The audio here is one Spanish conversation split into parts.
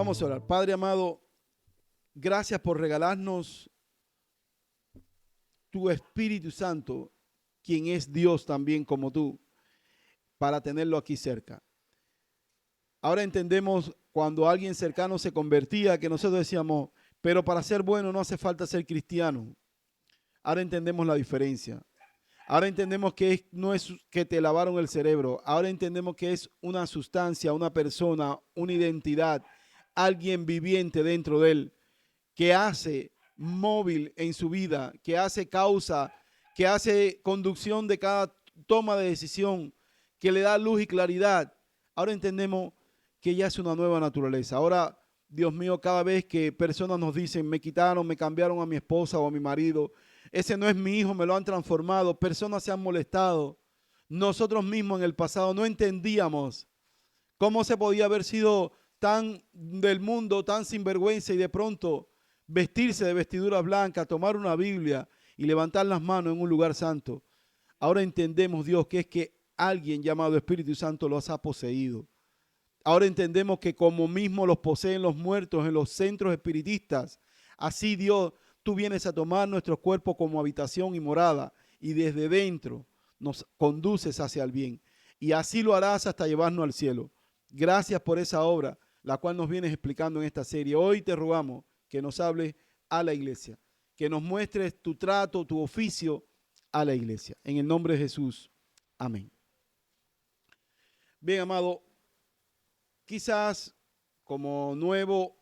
Vamos a orar. Padre amado, gracias por regalarnos tu Espíritu Santo, quien es Dios también como tú, para tenerlo aquí cerca. Ahora entendemos cuando alguien cercano se convertía, que nosotros decíamos, pero para ser bueno no hace falta ser cristiano. Ahora entendemos la diferencia. Ahora entendemos que no es que te lavaron el cerebro. Ahora entendemos que es una sustancia, una persona, una identidad, alguien viviente dentro de él, que hace móvil en su vida, que hace causa, que hace conducción de cada toma de decisión, que le da luz y claridad. Ahora entendemos que ya es una nueva naturaleza. Ahora, Dios mío, cada vez que personas nos dicen, me quitaron, me cambiaron a mi esposa o a mi marido, ese no es mi hijo, me lo han transformado, personas se han molestado. Nosotros mismos en el pasado no entendíamos cómo se podía haber sido tan del mundo, tan sinvergüenza y de pronto vestirse de vestiduras blancas, tomar una Biblia y levantar las manos en un lugar santo. Ahora entendemos, Dios, que es que alguien llamado Espíritu Santo los ha poseído. Ahora entendemos que como mismo los poseen los muertos en los centros espiritistas, así Dios, tú vienes a tomar nuestros cuerpos como habitación y morada y desde dentro nos conduces hacia el bien. Y así lo harás hasta llevarnos al cielo. Gracias por esa obra, la cual nos vienes explicando en esta serie. Hoy te rogamos que nos hables a la iglesia, que nos muestres tu trato, tu oficio a la iglesia. En el nombre de Jesús. Amén. Bien, amado, quizás como nuevo,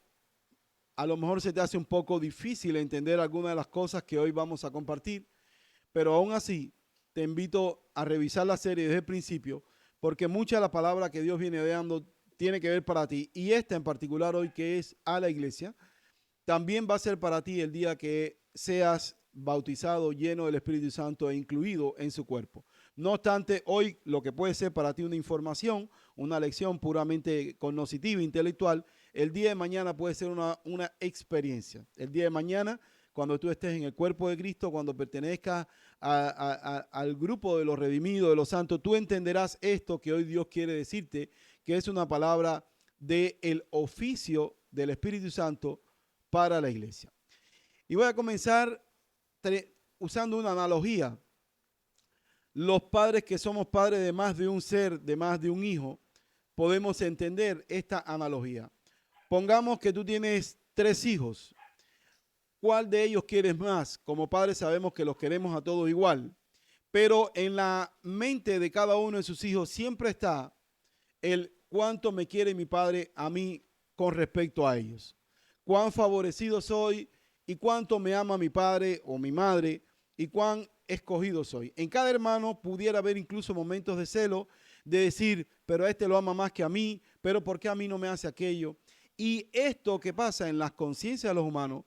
a lo mejor se te hace un poco difícil entender algunas de las cosas que hoy vamos a compartir, pero aún así te invito a revisar la serie desde el principio, porque mucha de la palabra que Dios viene dando tiene que ver para ti, y esta en particular hoy que es a la iglesia, también va a ser para ti el día que seas bautizado, lleno del Espíritu Santo e incluido en su cuerpo. No obstante, hoy lo que puede ser para ti una información, una lección puramente cognitiva, intelectual, el día de mañana puede ser una experiencia. El día de mañana, cuando tú estés en el cuerpo de Cristo, cuando pertenezcas al grupo de los redimidos, de los santos, tú entenderás esto que hoy Dios quiere decirte, que es una palabra del oficio del Espíritu Santo para la iglesia. Y voy a comenzar usando una analogía. Los padres que somos padres de más de un ser, de más de un hijo, podemos entender esta analogía. Pongamos que tú tienes 3 hijos. ¿Cuál de ellos quieres más? Como padres sabemos que los queremos a todos igual, pero en la mente de cada uno de sus hijos siempre está el cuánto me quiere mi padre a mí con respecto a ellos. Cuán favorecido soy y cuánto me ama mi padre o mi madre y cuán escogido soy. En cada hermano pudiera haber incluso momentos de celo, de decir, pero a este lo ama más que a mí, pero ¿por qué a mí no me hace aquello? Y esto que pasa en las conciencias de los humanos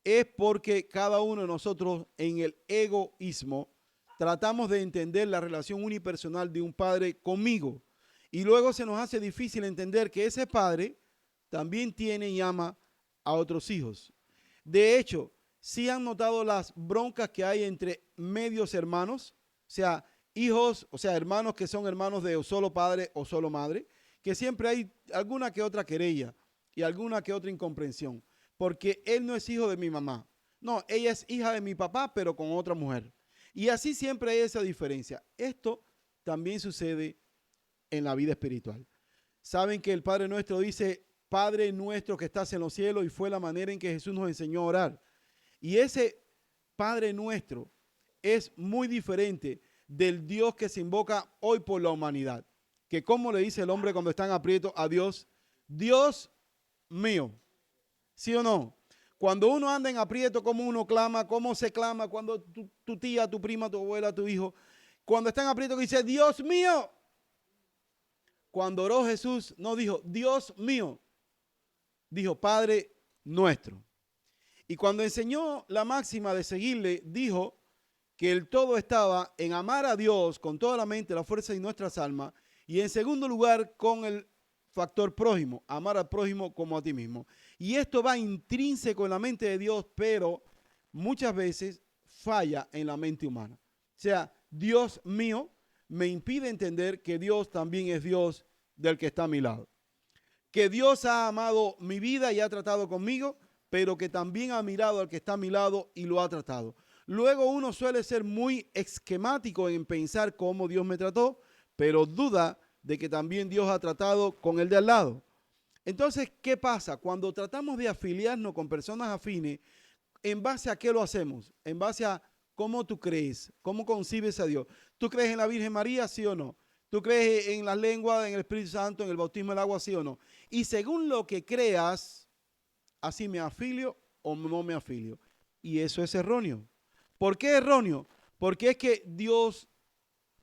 es porque cada uno de nosotros en el egoísmo tratamos de entender la relación unipersonal de un padre conmigo. Y luego se nos hace difícil entender que ese padre también tiene y ama a otros hijos. De hecho, sí han notado las broncas que hay entre medios hermanos, o sea, hijos, o sea, hermanos que son hermanos de solo padre o solo madre, que siempre hay alguna que otra querella y alguna que otra incomprensión, porque él no es hijo de mi mamá. No, ella es hija de mi papá, pero con otra mujer. Y así siempre hay esa diferencia. Esto también sucede en la vida espiritual. Saben que el Padre Nuestro dice, Padre nuestro que estás en los cielos, y fue la manera en que Jesús nos enseñó a orar. Y ese Padre Nuestro es muy diferente del Dios que se invoca hoy por la humanidad. Que como le dice el hombre cuando está en aprieto a Dios, Dios mío. ¿Sí o no? Cuando uno anda en aprieto, ¿cómo uno clama? ¿Cómo se clama cuando tu tía, tu prima, tu abuela, tu hijo, cuando está en aprieto dice, Dios mío? Cuando oró Jesús, no dijo, Dios mío, dijo, Padre nuestro. Y cuando enseñó la máxima de seguirle, dijo que el todo estaba en amar a Dios con toda la mente, la fuerza y nuestras almas, y en segundo lugar con el factor prójimo, amar al prójimo como a ti mismo. Y esto va intrínseco en la mente de Dios, pero muchas veces falla en la mente humana. O sea, Dios mío me impide entender que Dios también es Dios del que está a mi lado. que Dios ha amado mi vida y ha tratado conmigo, pero que también ha mirado al que está a mi lado y lo ha tratado. Luego uno suele ser muy esquemático en pensar cómo Dios me trató, pero duda de que también Dios ha tratado con el de al lado. Entonces, ¿qué pasa? Cuando tratamos de afiliarnos con personas afines, ¿en base a qué lo hacemos? En base a cómo tú crees, cómo concibes a Dios. ¿Tú crees en la Virgen María, sí o no? ¿Tú crees en las lenguas, en el Espíritu Santo, en el bautismo del agua, sí o no? Y según lo que creas, así me afilio o no me afilio. Y eso es erróneo. ¿Por qué erróneo? Porque es que Dios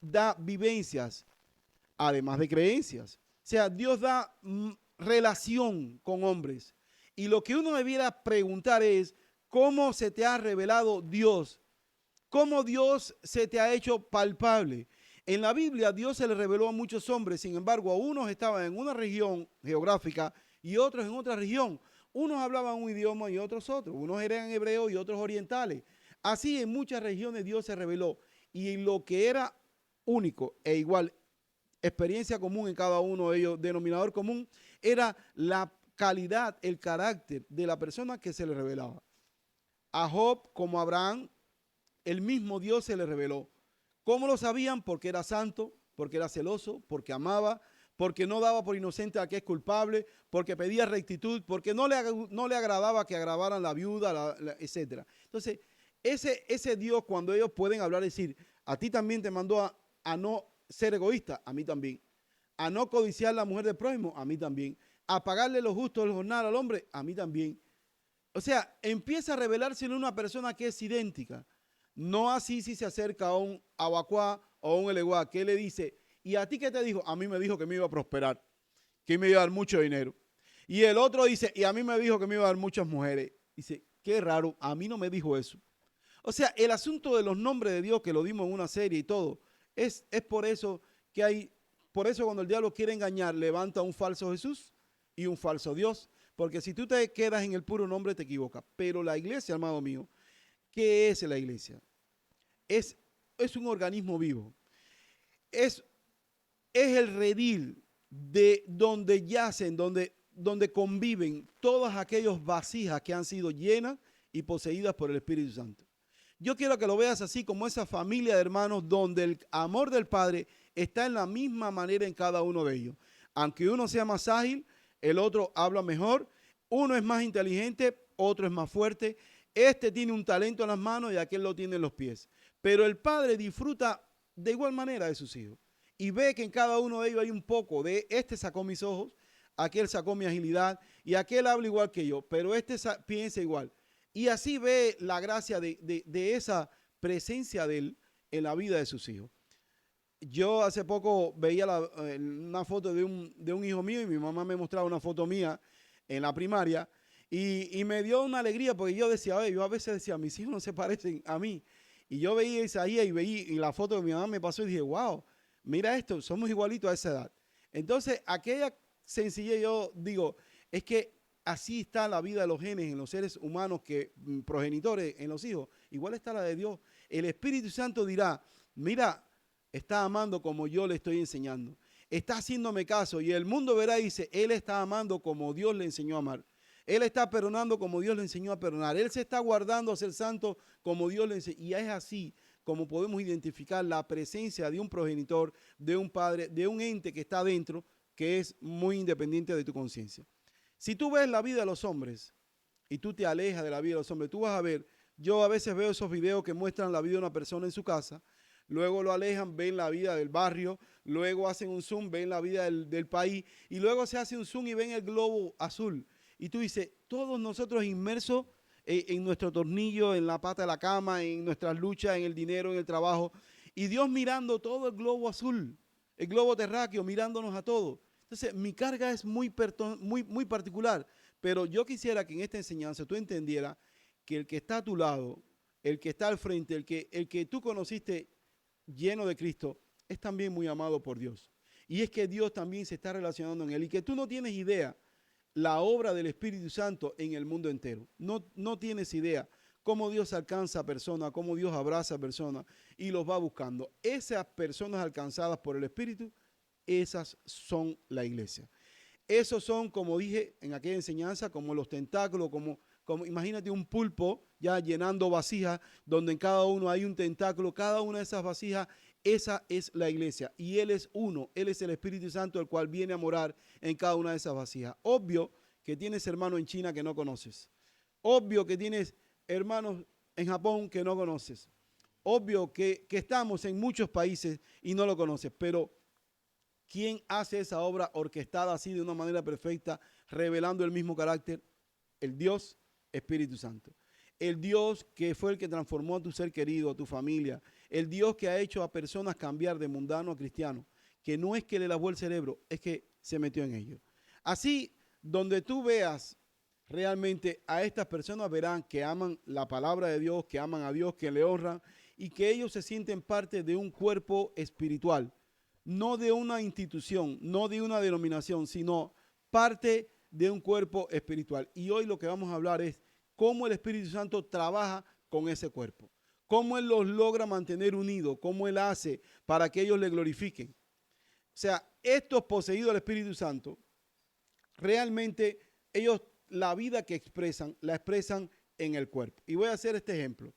da vivencias, además de creencias. O sea, Dios da relación con hombres. Y lo que uno debiera preguntar es, ¿cómo se te ha revelado Dios? ¿Cómo Dios se te ha hecho palpable? En la Biblia Dios se le reveló a muchos hombres, sin embargo, a unos estaban en una región geográfica y otros en otra región. Unos hablaban un idioma y otros otro. Unos eran hebreos y otros orientales. Así en muchas regiones Dios se reveló. Y lo que era único e igual, experiencia común en cada uno de ellos, denominador común, era la calidad, el carácter de la persona que se le revelaba. A Job como a Abraham, el mismo Dios se le reveló. ¿Cómo lo sabían? Porque era santo, porque era celoso, porque amaba, porque no daba por inocente al que es culpable, porque pedía rectitud, porque no le agradaba que agravaran la viuda, etc. Entonces, ese Dios, cuando ellos pueden hablar y decir, a ti también te mandó a no ser egoísta, a mí también, a no codiciar la mujer del prójimo, a mí también, a pagarle lo justo del jornal al hombre, a mí también. O sea, empieza a revelarse en una persona que es idéntica. No así si se acerca a un abacuá o a un eleguá, que le dice, ¿y a ti qué te dijo? A mí me dijo que me iba a prosperar, que me iba a dar mucho dinero. Y el otro dice, y a mí me dijo que me iba a dar muchas mujeres. Dice, qué raro, a mí no me dijo eso. O sea, el asunto de los nombres de Dios, que lo dimos en una serie y todo, es por eso que hay, por eso cuando el diablo quiere engañar, levanta un falso Jesús y un falso Dios. Porque si tú te quedas en el puro nombre, te equivocas. Pero la iglesia, amado mío, ¿qué es la iglesia? Es, es un organismo vivo. Es, es el redil de donde yacen, donde conviven todas aquellas vasijas que han sido llenas y poseídas por el Espíritu Santo. Yo quiero que lo veas así como esa familia de hermanos donde el amor del Padre está en la misma manera en cada uno de ellos. Aunque uno sea más ágil, el otro habla mejor, uno es más inteligente, otro es más fuerte, este tiene un talento en las manos y aquel lo tiene en los pies. Pero el Padre disfruta de igual manera de sus hijos y ve que en cada uno de ellos hay un poco de este sacó mis ojos, aquel sacó mi agilidad y aquel habla igual que yo, pero este piensa igual. Y así ve la gracia de esa presencia de él en la vida de sus hijos. Yo hace poco veía una foto de un hijo mío y mi mamá me mostraba una foto mía en la primaria y me dio una alegría porque yo decía, oye, yo a veces decía, mis hijos no se parecen a mí. Y yo veía a Isaías y la foto que mi mamá me pasó y dije, wow, mira esto, somos igualitos a esa edad. Entonces, aquella sencillez yo digo, es que así está la vida de los genes en los seres humanos, que progenitores en los hijos, igual está la de Dios. El Espíritu Santo dirá, mira, está amando como yo le estoy enseñando. Está haciéndome caso y el mundo verá y dice, él está amando como Dios le enseñó a amar. Él está perdonando como Dios le enseñó a perdonar. Él se está guardando a ser santo como Dios le enseñó. Y es así como podemos identificar la presencia de un progenitor, de un padre, de un ente que está dentro, que es muy independiente de tu conciencia. Si tú ves la vida de los hombres y tú te alejas de la vida de los hombres, tú vas a ver, yo a veces veo esos videos que muestran la vida de una persona en su casa, luego lo alejan, ven la vida del barrio, luego hacen un zoom, ven la vida del país y luego se hace un zoom y ven el globo azul. Y tú dices, todos nosotros inmersos en nuestro tornillo, en la pata de la cama, en nuestras luchas, en el dinero, en el trabajo, y Dios mirando todo el globo azul, el globo terráqueo, mirándonos a todos. Entonces, mi carga es muy particular, pero yo quisiera que en esta enseñanza tú entendieras que el que está a tu lado, el que está al frente, el que tú conociste lleno de Cristo, es también muy amado por Dios. Y es que Dios también se está relacionando en él y que tú no tienes idea la obra del Espíritu Santo en el mundo entero. No tienes idea cómo Dios alcanza a personas, cómo Dios abraza a personas y los va buscando. Esas personas alcanzadas por el Espíritu, esas son la iglesia. Esos son, como dije en aquella enseñanza, como los tentáculos, como imagínate un pulpo ya llenando vasijas, donde en cada uno hay un tentáculo. Cada una de esas vasijas, esa es la iglesia. Y Él es uno, Él es el Espíritu Santo, el cual viene a morar en cada una de esas vasijas. Obvio que tienes hermanos en China que no conoces. Obvio que tienes hermanos en Japón que no conoces. Obvio que estamos en muchos países y no lo conoces, pero ¿quién hace esa obra orquestada así de una manera perfecta, revelando el mismo carácter? El Dios Espíritu Santo. El Dios que fue el que transformó a tu ser querido, a tu familia. El Dios que ha hecho a personas cambiar de mundano a cristiano. Que no es que le lavó el cerebro, es que se metió en ello. Así, donde tú veas realmente a estas personas, verán que aman la palabra de Dios, que aman a Dios, que le honran y que ellos se sienten parte de un cuerpo espiritual. No de una institución, no de una denominación, sino parte de un cuerpo espiritual. Y hoy lo que vamos a hablar es cómo el Espíritu Santo trabaja con ese cuerpo, cómo Él los logra mantener unidos, cómo Él hace para que ellos le glorifiquen. O sea, estos poseídos del Espíritu Santo, realmente ellos la vida que expresan, la expresan en el cuerpo. Y voy a hacer este ejemplo.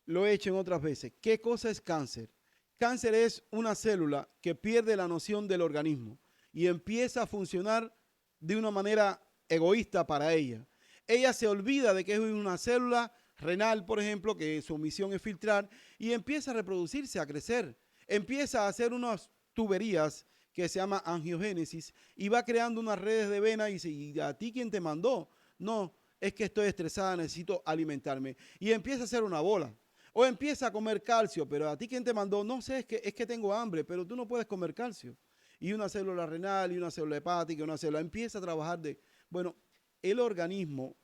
Lo he hecho en otras veces. ¿Qué cosa es cáncer? Cáncer es una célula que pierde la noción del organismo y empieza a funcionar de una manera egoísta para ella. Ella se olvida de que es una célula renal, por ejemplo, que su misión es filtrar, y empieza a reproducirse, a crecer. Empieza a hacer unas tuberías que se llama angiogénesis y va creando unas redes de vena y dice, ¿y a ti quién te mandó? No, es que estoy estresada, necesito alimentarme. Y empieza a hacer una bola. O empieza a comer calcio, pero a ti quién te mandó, no sé, es que tengo hambre, pero tú no puedes comer calcio. Y una célula renal y una célula hepática, una célula empieza a trabajar bueno, el organismo,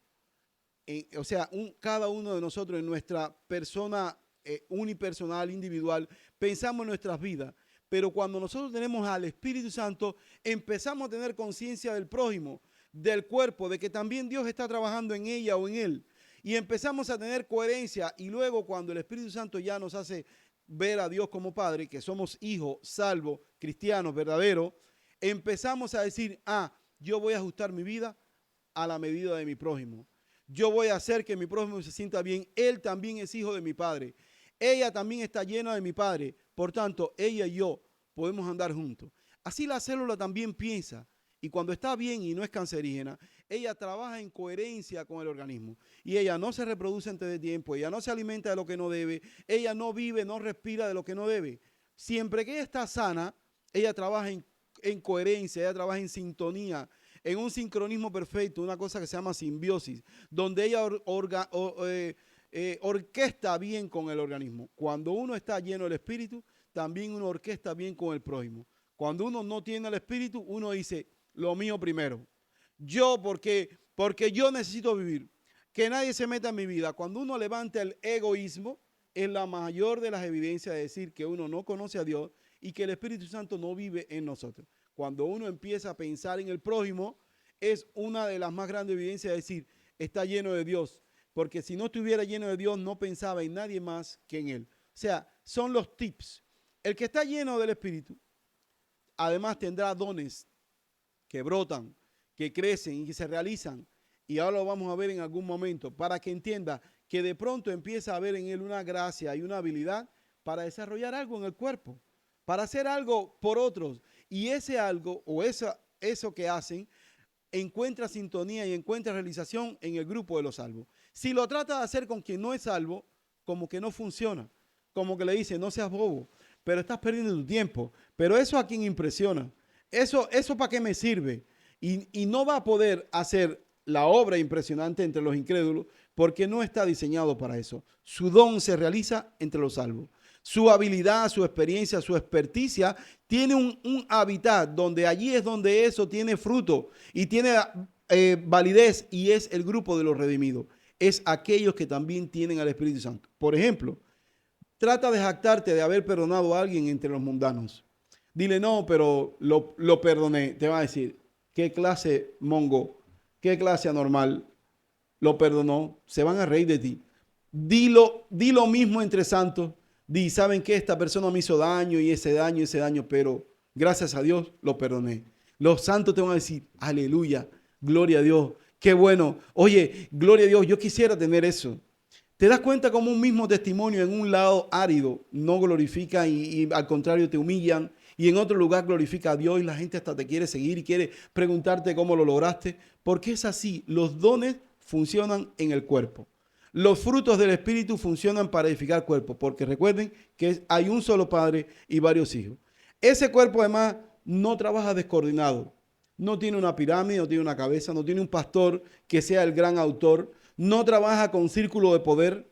o sea, cada uno de nosotros en nuestra persona unipersonal, individual, pensamos en nuestras vidas, pero cuando nosotros tenemos al Espíritu Santo, empezamos a tener conciencia del prójimo, del cuerpo, de que también Dios está trabajando en ella o en él. Y empezamos a tener coherencia y luego cuando el Espíritu Santo ya nos hace ver a Dios como Padre, que somos hijos, salvos, cristianos, verdaderos, empezamos a decir, yo voy a ajustar mi vida a la medida de mi prójimo. Yo voy a hacer que mi prójimo se sienta bien. Él también es hijo de mi Padre. Ella también está llena de mi Padre. Por tanto, ella y yo podemos andar juntos. Así la célula también piensa. Y cuando está bien y no es cancerígena, ella trabaja en coherencia con el organismo. Y ella no se reproduce antes de tiempo, ella no se alimenta de lo que no debe, ella no vive, no respira de lo que no debe. Siempre que ella está sana, ella trabaja en coherencia, ella trabaja en sintonía, en un sincronismo perfecto, una cosa que se llama simbiosis, donde ella orquesta bien con el organismo. Cuando uno está lleno del Espíritu, también uno orquesta bien con el prójimo. Cuando uno no tiene el Espíritu, uno dice, lo mío primero. Yo porque yo necesito vivir. Que nadie se meta en mi vida. Cuando uno levanta el egoísmo, es la mayor de las evidencias de decir que uno no conoce a Dios y que el Espíritu Santo no vive en nosotros. Cuando uno empieza a pensar en el prójimo, es una de las más grandes evidencias de decir, está lleno de Dios. Porque si no estuviera lleno de Dios, no pensaba en nadie más que en Él. O sea, son los tips. El que está lleno del Espíritu, además tendrá dones que brotan, que crecen y que se realizan. Y ahora lo vamos a ver en algún momento para que entienda que de pronto empieza a haber en él una gracia y una habilidad para desarrollar algo en el cuerpo, para hacer algo por otros. Y ese algo o eso que hacen encuentra sintonía y encuentra realización en el grupo de los salvos. Si lo trata de hacer con quien no es salvo, como que no funciona, como que le dice, no seas bobo, pero estás perdiendo tu tiempo. Pero eso a quien impresiona. Eso ¿para qué me sirve? Y no va a poder hacer la obra impresionante entre los incrédulos porque no está diseñado para eso. Su don se realiza entre los salvos. Su habilidad, su experiencia, su experticia tiene un hábitat donde allí es donde eso tiene fruto y tiene validez y es el grupo de los redimidos. Es aquellos que también tienen al Espíritu Santo. Por ejemplo, trata de jactarte de haber perdonado a alguien entre los mundanos. Dile, no, pero lo perdoné. Te va a decir, ¿qué clase mongo? ¿Qué clase anormal? Lo perdonó. Se van a reír de ti. Di lo mismo entre santos. ¿Saben qué? Esta persona me hizo daño y ese daño, pero gracias a Dios lo perdoné. Los santos te van a decir, aleluya, gloria a Dios, qué bueno. Oye, gloria a Dios, yo quisiera tener eso. ¿Te das cuenta cómo un mismo testimonio en un lado árido no glorifica y al contrario te humillan? Y en otro lugar glorifica a Dios y la gente hasta te quiere seguir y quiere preguntarte cómo lo lograste. Porque es así, los dones funcionan en el cuerpo. Los frutos del Espíritu funcionan para edificar cuerpo, porque recuerden que hay un solo Padre y varios hijos. Ese cuerpo además no trabaja descoordinado. No tiene una pirámide, no tiene una cabeza, no tiene un pastor que sea el gran autor. No trabaja con círculo de poder.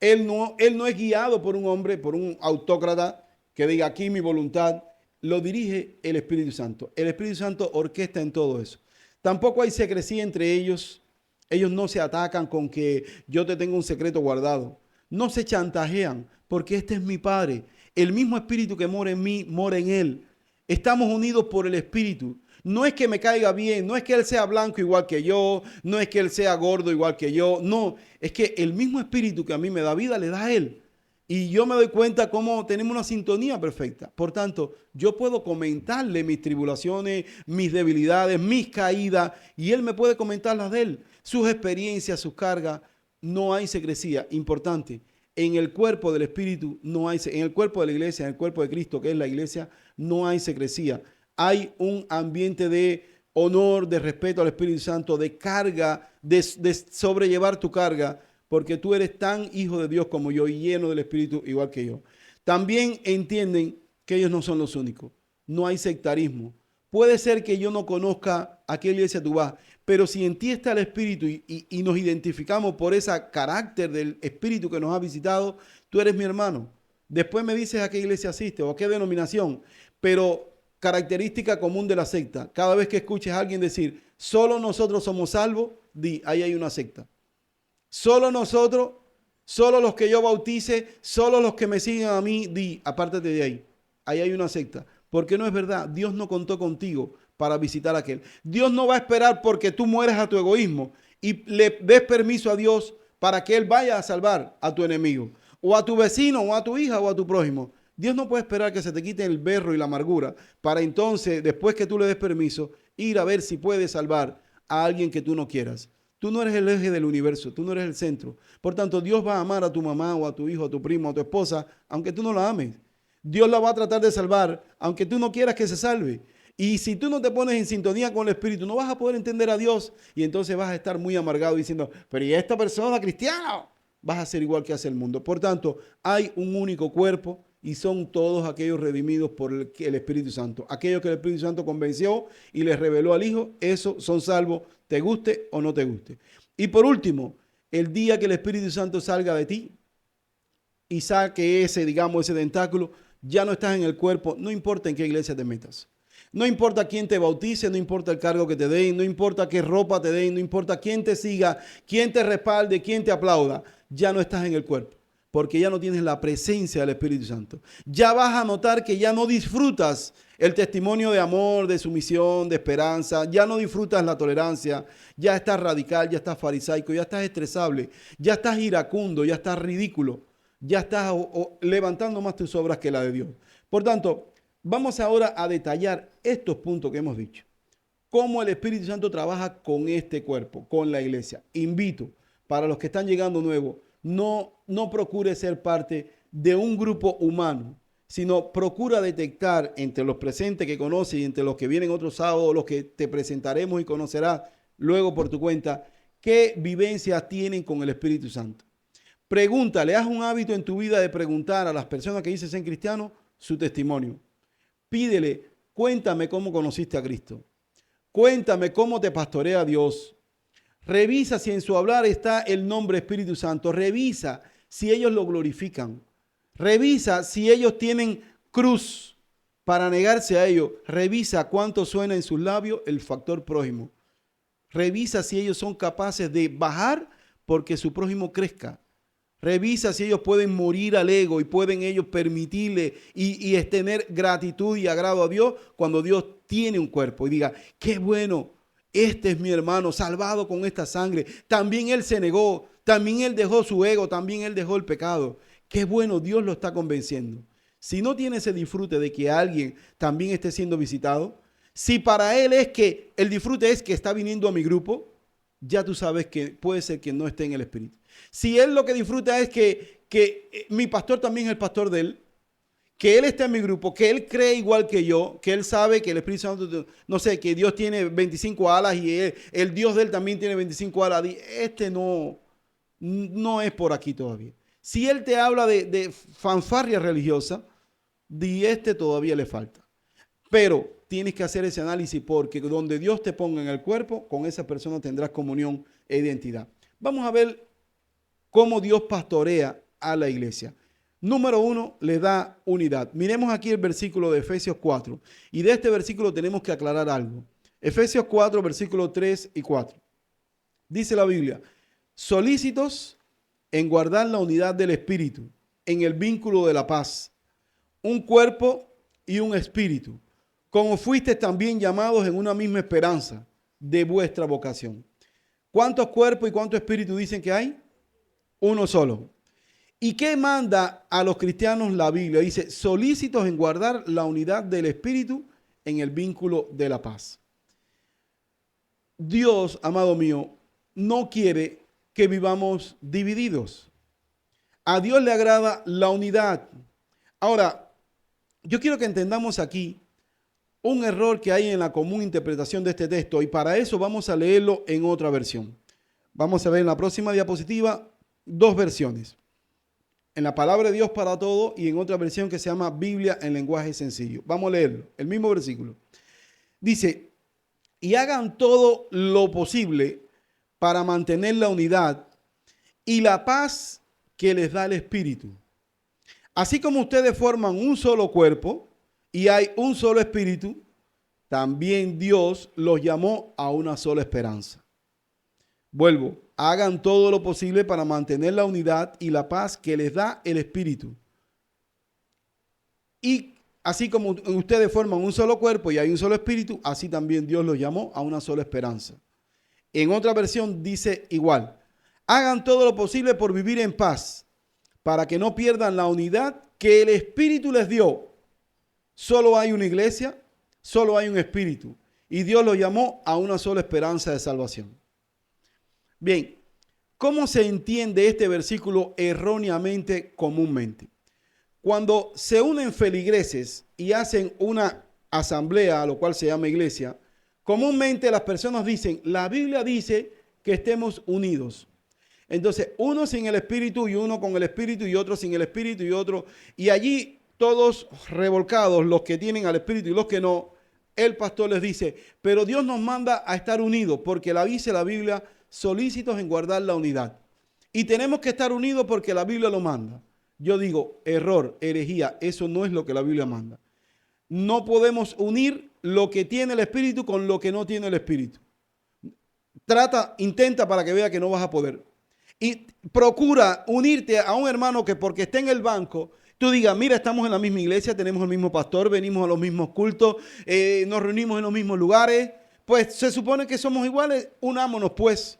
Él no es guiado por un hombre, por un autócrata que diga aquí mi voluntad. Lo dirige el Espíritu Santo. El Espíritu Santo orquesta en todo eso. Tampoco hay secrecía entre ellos. Ellos no se atacan con que yo te tengo un secreto guardado. No se chantajean porque este es mi Padre. El mismo Espíritu que mora en mí, mora en Él. Estamos unidos por el Espíritu. No es que me caiga bien, no es que Él sea blanco igual que yo, no es que Él sea gordo igual que yo, no, es que el mismo Espíritu que a mí me da vida le da a Él. Y yo me doy cuenta cómo tenemos una sintonía perfecta. Por tanto, yo puedo comentarle mis tribulaciones, mis debilidades, mis caídas, y Él me puede comentar las de Él, sus experiencias, sus cargas. No hay secrecía. Importante, en el cuerpo del Espíritu no hay, en el cuerpo de la iglesia, en el cuerpo de Cristo, que es la iglesia, no hay secrecía. Hay un ambiente de honor, de respeto al Espíritu Santo, de carga, de sobrellevar tu carga, porque tú eres tan hijo de Dios como yo y lleno del Espíritu igual que yo. También entienden que ellos no son los únicos. No hay sectarismo. Puede ser que yo no conozca a qué iglesia tú vas, pero si en ti está el Espíritu y nos identificamos por ese carácter del Espíritu que nos ha visitado, tú eres mi hermano. Después me dices a qué iglesia asiste o a qué denominación, pero característica común de la secta. Cada vez que escuches a alguien decir, solo nosotros somos salvos, di, ahí hay una secta. Solo nosotros, solo los que yo bautice, solo los que me siguen a mí, di, apártate de ahí. Ahí hay una secta. Porque no es verdad, Dios no contó contigo para visitar a aquel. Dios no va a esperar porque tú mueres a tu egoísmo y le des permiso a Dios para que Él vaya a salvar a tu enemigo, o a tu vecino, o a tu hija, o a tu prójimo. Dios no puede esperar que se te quite el berro y la amargura para entonces, después que tú le des permiso, ir a ver si puede salvar a alguien que tú no quieras. Tú no eres el eje del universo, tú no eres el centro. Por tanto, Dios va a amar a tu mamá o a tu hijo, a tu primo, a tu esposa, aunque tú no la ames. Dios la va a tratar de salvar, aunque tú no quieras que se salve. Y si tú no te pones en sintonía con el Espíritu, no vas a poder entender a Dios y entonces vas a estar muy amargado diciendo, pero ¿y esta persona cristiana? Vas a ser igual que hace el mundo. Por tanto, hay un único cuerpo y son todos aquellos redimidos por el Espíritu Santo. Aquellos que el Espíritu Santo convenció y les reveló al Hijo, esos son salvos, te guste o no te guste. Y por último, el día que el Espíritu Santo salga de ti y saque ese, digamos, ese tentáculo, ya no estás en el cuerpo, no importa en qué iglesia te metas. No importa quién te bautice, no importa el cargo que te den, no importa qué ropa te den, no importa quién te siga, quién te respalde, quién te aplauda, ya no estás en el cuerpo, porque ya no tienes la presencia del Espíritu Santo. Ya vas a notar que ya no disfrutas el testimonio de amor, de sumisión, de esperanza, ya no disfrutas la tolerancia, ya estás radical, ya estás farisaico, ya estás estresable, ya estás iracundo, ya estás ridículo, ya estás levantando más tus obras que la de Dios. Por tanto, vamos ahora a detallar estos puntos que hemos dicho. Cómo el Espíritu Santo trabaja con este cuerpo, con la iglesia. Invito, para los que están llegando nuevos, no procure ser parte de un grupo humano, sino procura detectar entre los presentes que conoces y entre los que vienen otros sábados, los que te presentaremos y conocerás luego por tu cuenta, qué vivencias tienen con el Espíritu Santo. Pregúntale, haz un hábito en tu vida de preguntar a las personas que dicen ser cristianos su testimonio. Pídele, cuéntame cómo conociste a Cristo. Cuéntame cómo te pastorea Dios. Revisa si en su hablar está el nombre Espíritu Santo. Revisa si ellos lo glorifican. Revisa si ellos tienen cruz para negarse a ello. Revisa cuánto suena en sus labios el factor prójimo. Revisa si ellos son capaces de bajar porque su prójimo crezca. Revisa si ellos pueden morir al ego y pueden ellos permitirle y tener gratitud y agrado a Dios cuando Dios tiene un cuerpo y diga, qué bueno, este es mi hermano, salvado con esta sangre. También él se negó, también él dejó su ego, también él dejó el pecado. Qué bueno, Dios lo está convenciendo. Si no tiene ese disfrute de que alguien también esté siendo visitado, Si para él es que el disfrute es que está viniendo a mi grupo, ya tú sabes que puede ser que no esté en el espíritu. Si él lo que disfruta es que mi pastor también es el pastor de él, que él está en mi grupo, que él cree igual que yo, que él sabe que el Espíritu Santo, no sé, que Dios tiene 25 alas y el Dios de él también tiene 25 alas. Este no es por aquí todavía. Si él te habla de fanfarria religiosa, este todavía le falta. Pero tienes que hacer ese análisis porque donde Dios te ponga en el cuerpo, con esa persona tendrás comunión e identidad. Vamos a ver cómo Dios pastorea a la iglesia. Número 1, le da unidad. Miremos aquí el versículo de Efesios 4. Y de este versículo tenemos que aclarar algo. Efesios 4, versículos 3 y 4. Dice la Biblia, solícitos en guardar la unidad del espíritu, en el vínculo de la paz, un cuerpo y un espíritu, como fuisteis también llamados en una misma esperanza de vuestra vocación. ¿Cuántos cuerpos y cuántos espíritus dicen que hay? Uno solo. ¿Y qué manda a los cristianos la Biblia? Dice, solícitos en guardar la unidad del espíritu en el vínculo de la paz. Dios, amado mío, no quiere que vivamos divididos. A Dios le agrada la unidad. Ahora, yo quiero que entendamos aquí un error que hay en la común interpretación de este texto y para eso vamos a leerlo en otra versión. Vamos a ver en la próxima diapositiva dos versiones. En la palabra de Dios para todo y en otra versión que se llama Biblia en lenguaje sencillo. Vamos a leerlo, el mismo versículo. Dice, y hagan todo lo posible para mantener la unidad y la paz que les da el Espíritu. Así como ustedes forman un solo cuerpo y hay un solo Espíritu, también Dios los llamó a una sola esperanza. Vuelvo, hagan todo lo posible para mantener la unidad y la paz que les da el Espíritu. Y así como ustedes forman un solo cuerpo y hay un solo Espíritu, así también Dios los llamó a una sola esperanza. En otra versión dice igual, hagan todo lo posible por vivir en paz, para que no pierdan la unidad que el Espíritu les dio. Solo hay una iglesia, solo hay un Espíritu, y Dios los llamó a una sola esperanza de salvación. Bien, ¿cómo se entiende este versículo erróneamente comúnmente? Cuando se unen feligreses y hacen una asamblea, a lo cual se llama iglesia, comúnmente las personas dicen, la Biblia dice que estemos unidos. Entonces, uno sin el Espíritu y uno con el Espíritu y otro sin el Espíritu y otro. Y allí todos revolcados, los que tienen al Espíritu y los que no, el pastor les dice, pero Dios nos manda a estar unidos porque dice la Biblia, solícitos en guardar la unidad. Y tenemos que estar unidos porque la Biblia lo manda. Yo digo, error, herejía, eso no es lo que la Biblia manda. No podemos unir lo que tiene el Espíritu con lo que no tiene el Espíritu. Intenta para que vea que no vas a poder. Y procura unirte a un hermano que porque esté en el banco, tú digas, mira, estamos en la misma iglesia, tenemos el mismo pastor, venimos a los mismos cultos, nos reunimos en los mismos lugares, pues se supone que somos iguales, unámonos pues.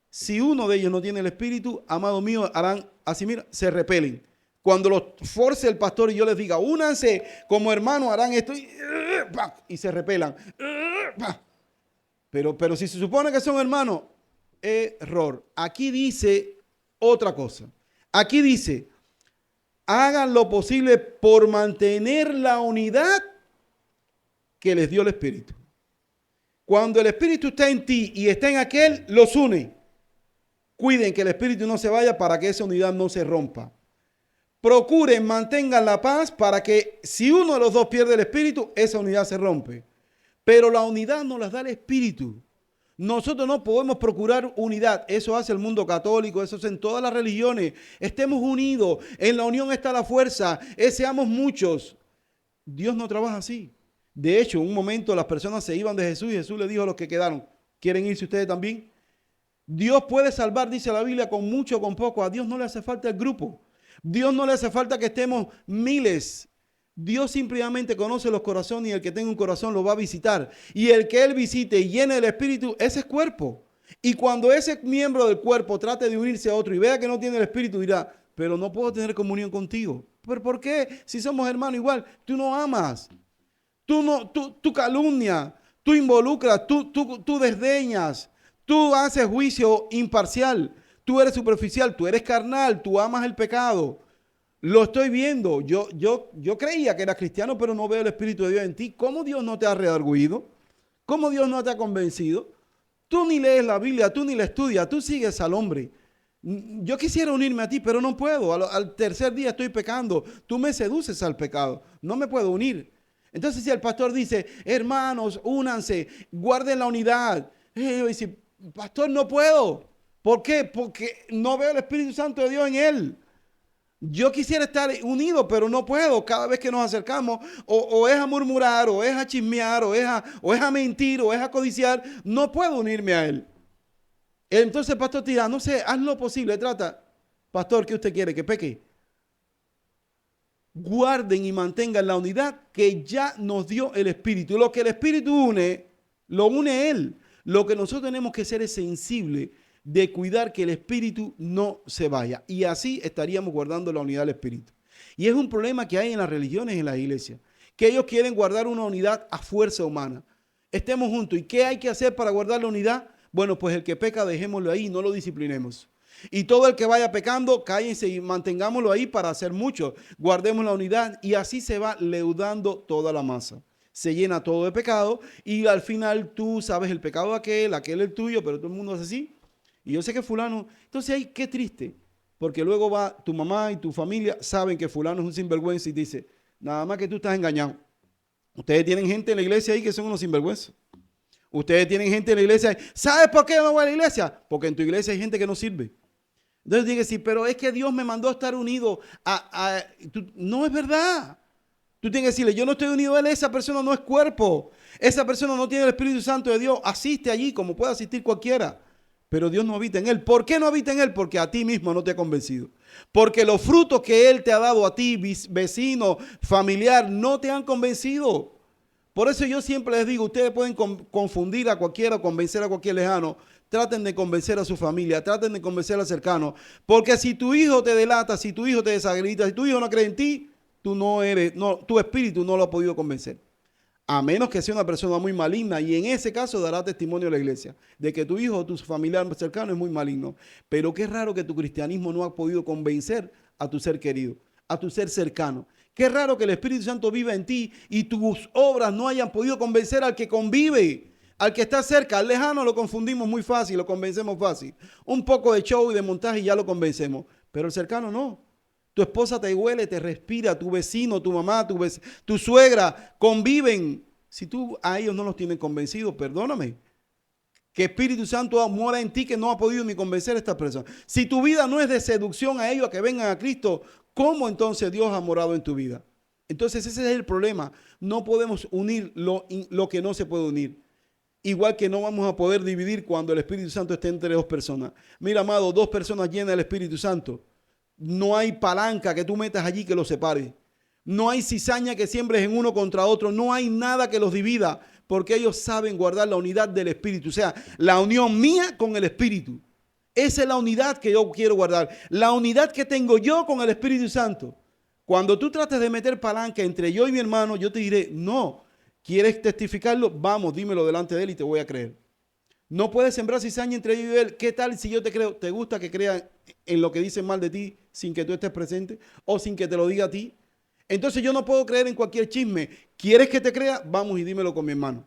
Si uno de ellos no tiene el Espíritu, amado mío, harán así, mira, se repelen. Cuando los force el pastor y yo les diga, únanse como hermanos, harán esto y se repelan. Pero si se supone que son hermanos, error. Aquí dice otra cosa. Aquí dice, hagan lo posible por mantener la unidad que les dio el Espíritu. Cuando el Espíritu está en ti y está en aquel, los une. Cuiden que el Espíritu no se vaya para que esa unidad no se rompa. Procuren, mantengan la paz para que si uno de los dos pierde el Espíritu, esa unidad se rompe. Pero la unidad nos la da el Espíritu. Nosotros no podemos procurar unidad. Eso hace el mundo católico, eso es en todas las religiones. Estemos unidos. En la unión está la fuerza. Seamos muchos. Dios no trabaja así. De hecho, en un momento las personas se iban de Jesús y Jesús les dijo a los que quedaron, ¿quieren irse ustedes también? Dios puede salvar, dice la Biblia, con mucho o con poco. A Dios no le hace falta el grupo. Dios no le hace falta que estemos miles. Dios simplemente conoce los corazones y el que tenga un corazón lo va a visitar. Y el que Él visite y llene el Espíritu, ese es cuerpo. Y cuando ese miembro del cuerpo trate de unirse a otro y vea que no tiene el Espíritu, dirá, pero no puedo tener comunión contigo. ¿Pero por qué? Si somos hermanos igual, tú no amas. Tú calumnias, tú involucras, tú desdeñas, tú haces juicio imparcial, tú eres superficial, tú eres carnal, tú amas el pecado. Lo estoy viendo. Yo creía que eras cristiano, pero no veo el Espíritu de Dios en ti. ¿Cómo Dios no te ha redarguido? ¿Cómo Dios no te ha convencido? Tú ni lees la Biblia, tú ni la estudias, tú sigues al hombre. Yo quisiera unirme a ti, pero no puedo. Al tercer día estoy pecando. Tú me seduces al pecado. No me puedo unir. Entonces, si el pastor dice, hermanos, únanse, guarden la unidad. Yo dice, pastor, no puedo. ¿Por qué? Porque no veo el Espíritu Santo de Dios en él. Yo quisiera estar unido, pero no puedo. Cada vez que nos acercamos, o es a murmurar, o es a chismear, o es a mentir, o es a codiciar, no puedo unirme a él. Entonces el pastor tira, no sé, haz lo posible, trata. Pastor, ¿qué usted quiere? ¿Que peque? Guarden y mantengan la unidad que ya nos dio el Espíritu. Lo que el Espíritu une, lo une Él. Lo que nosotros tenemos que ser es sensible de cuidar que el Espíritu no se vaya. Y así estaríamos guardando la unidad del Espíritu. Y es un problema que hay en las religiones, en las iglesias, que ellos quieren guardar una unidad a fuerza humana. Estemos juntos. ¿Y qué hay que hacer para guardar la unidad? Bueno, pues el que peca, dejémoslo ahí, no lo disciplinemos. Y todo el que vaya pecando, cállense y mantengámoslo ahí para hacer mucho. Guardemos la unidad y así se va leudando toda la masa. Se llena todo de pecado y al final tú sabes el pecado de aquel el tuyo, pero todo el mundo es así. Y yo sé que fulano, entonces ay, qué triste, porque luego va tu mamá y tu familia, saben que fulano es un sinvergüenza y dice, nada más que tú estás engañado. Ustedes tienen gente en la iglesia ahí que son unos sinvergüenzas. Ustedes tienen gente en la iglesia, ¿sabes por qué no voy a la iglesia? Porque en tu iglesia hay gente que no sirve. Entonces dije, sí, pero es que Dios me mandó a estar unido no es verdad. Tú tienes que decirle, yo no estoy unido a él, esa persona no es cuerpo. Esa persona no tiene el Espíritu Santo de Dios. Asiste allí como puede asistir cualquiera. Pero Dios no habita en él. ¿Por qué no habita en él? Porque a ti mismo no te ha convencido. Porque los frutos que él te ha dado a ti, vecino, familiar, no te han convencido. Por eso yo siempre les digo, ustedes pueden confundir a cualquiera, convencer a cualquier lejano. Traten de convencer a su familia, traten de convencer al cercano. Porque si tu hijo te delata, si tu hijo te desacredita, si tu hijo no cree en ti, tu espíritu no lo ha podido convencer. A menos que sea una persona muy maligna y en ese caso dará testimonio a la iglesia de que tu hijo o tu familiar cercano es muy maligno. Pero qué raro que tu cristianismo no ha podido convencer a tu ser querido, a tu ser cercano. Qué raro que el Espíritu Santo viva en ti y tus obras no hayan podido convencer al que convive, al que está cerca. Al lejano lo confundimos muy fácil, lo convencemos fácil. Un poco de show y de montaje y ya lo convencemos. Pero el cercano no. Tu esposa te huele, te respira, tu vecino, tu mamá, tu suegra conviven. Si tú a ellos no los tienes convencidos, perdóname. Que Espíritu Santo mora en ti que no ha podido ni convencer a esta persona. Si tu vida no es de seducción a ellos a que vengan a Cristo, ¿cómo entonces Dios ha morado en tu vida? Entonces ese es el problema. No podemos unir lo que no se puede unir. Igual que no vamos a poder dividir cuando el Espíritu Santo esté entre dos personas. Mira, amado, dos personas llenas del Espíritu Santo. No hay palanca que tú metas allí que los separe. No hay cizaña que siembres en uno contra otro. No hay nada que los divida porque ellos saben guardar la unidad del Espíritu. O sea, la unión mía con el Espíritu. Esa es la unidad que yo quiero guardar. La unidad que tengo yo con el Espíritu Santo. Cuando tú trates de meter palanca entre yo y mi hermano, yo te diré, no. ¿Quieres testificarlo? Vamos, dímelo delante de él y te voy a creer. No puedes sembrar cizaña entre yo y él. ¿Qué tal si yo te creo? ¿Te gusta que crean en lo que dicen mal de ti sin que tú estés presente o sin que te lo diga a ti? Entonces yo no puedo creer en cualquier chisme. ¿Quieres que te crea? Vamos y dímelo con mi hermano.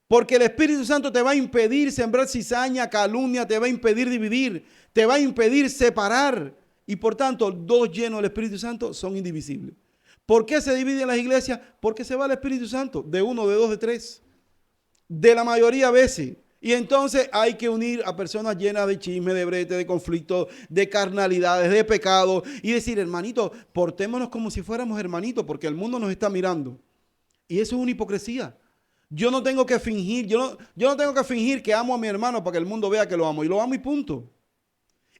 Porque el Espíritu Santo te va a impedir sembrar cizaña, calumnia, te va a impedir dividir, te va a impedir separar. Y por tanto, dos llenos del Espíritu Santo son indivisibles. ¿Por qué se dividen las iglesias? Porque se va el Espíritu Santo, de uno, de dos, de tres. De la mayoría a veces. Y entonces hay que unir a personas llenas de chisme, de brete, de conflicto, de carnalidades, de pecado. Y decir, hermanito, portémonos como si fuéramos hermanitos, porque el mundo nos está mirando. Y eso es una hipocresía. Yo no tengo que fingir, yo no tengo que fingir que amo a mi hermano para que el mundo vea que lo amo. Y lo amo y punto.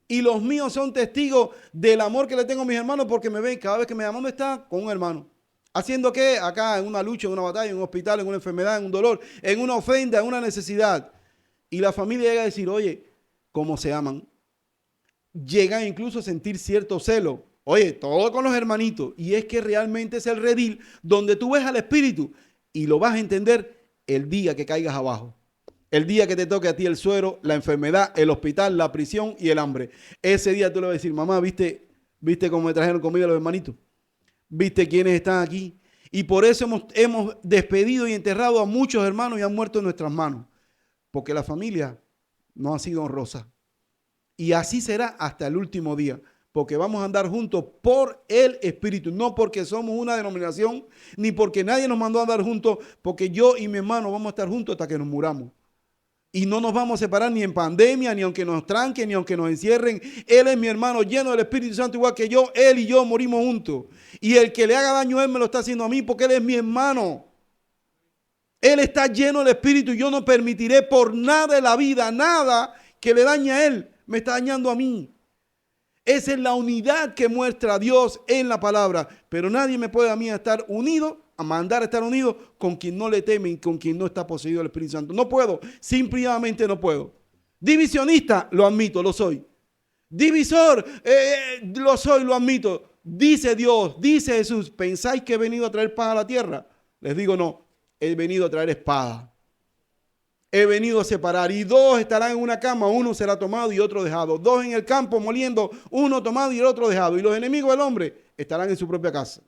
Y los míos son testigos del amor que le tengo a mis hermanos porque me ven cada vez que me llaman, ¿dónde está? Con un hermano. ¿Haciendo qué? Acá en una lucha, en una batalla, en un hospital, en una enfermedad, en un dolor, en una ofrenda, en una necesidad. Y la familia llega a decir, oye, ¿cómo se aman? Llegan incluso a sentir cierto celo Oye, todo con los hermanitos. Y es que realmente es el redil donde tú ves al Espíritu y lo vas a entender el día que caigas abajo. El día que te toque a ti el suero, la enfermedad, el hospital, la prisión y el hambre. Ese día tú le vas a decir, mamá, ¿viste cómo me trajeron comida los hermanitos? ¿Viste quiénes están aquí? Y por eso hemos despedido y enterrado a muchos hermanos y han muerto en nuestras manos. Porque la familia no ha sido honrosa. Y así será hasta el último día. Porque vamos a andar juntos por el Espíritu. No porque somos una denominación, ni porque nadie nos mandó a andar juntos. Porque yo y mi hermano vamos a estar juntos hasta que nos muramos. Y no nos vamos a separar ni en pandemia, ni aunque nos tranquen, ni aunque nos encierren. Él es mi hermano lleno del Espíritu Santo igual que yo. Él y yo morimos juntos. Y el que le haga daño a él me lo está haciendo a mí porque él es mi hermano. Él está lleno del Espíritu y yo no permitiré por nada de la vida, nada que le dañe a él. Me está dañando a mí. Esa es la unidad que muestra Dios en la palabra. Pero nadie me puede a mí estar unido, a mandar a estar unido con quien no le teme y con quien no está poseído del Espíritu Santo. No puedo, simplemente no puedo. Divisionista, lo admito, lo soy. Divisor, lo soy, lo admito. Dice Dios, dice Jesús, ¿pensáis que he venido a traer paz a la tierra? Les digo no, he venido a traer espada. He venido a separar y dos estarán en una cama, uno será tomado y otro dejado. Dos en el campo moliendo, uno tomado y el otro dejado. Y los enemigos del hombre estarán en su propia casa.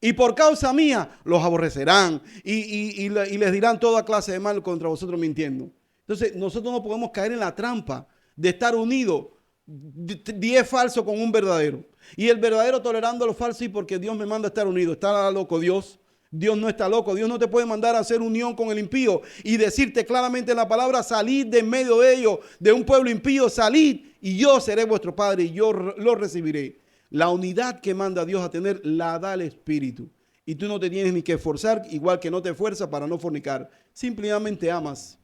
Y por causa mía los aborrecerán y les dirán toda clase de mal contra vosotros mintiendo. Entonces nosotros no podemos caer en la trampa de estar unidos 10 falsos con un verdadero. Y el verdadero tolerando a los falsos y porque Dios me manda a estar unido. ¿Está loco Dios? Dios no está loco. Dios no te puede mandar a hacer unión con el impío y decirte claramente en la palabra, salid de en medio de ellos, de un pueblo impío, salid y yo seré vuestro padre y yo lo recibiré. La unidad que manda Dios a tener la da el Espíritu. Y tú no te tienes ni que esforzar, igual que no te esfuerzas para no fornicar. Simplemente amas.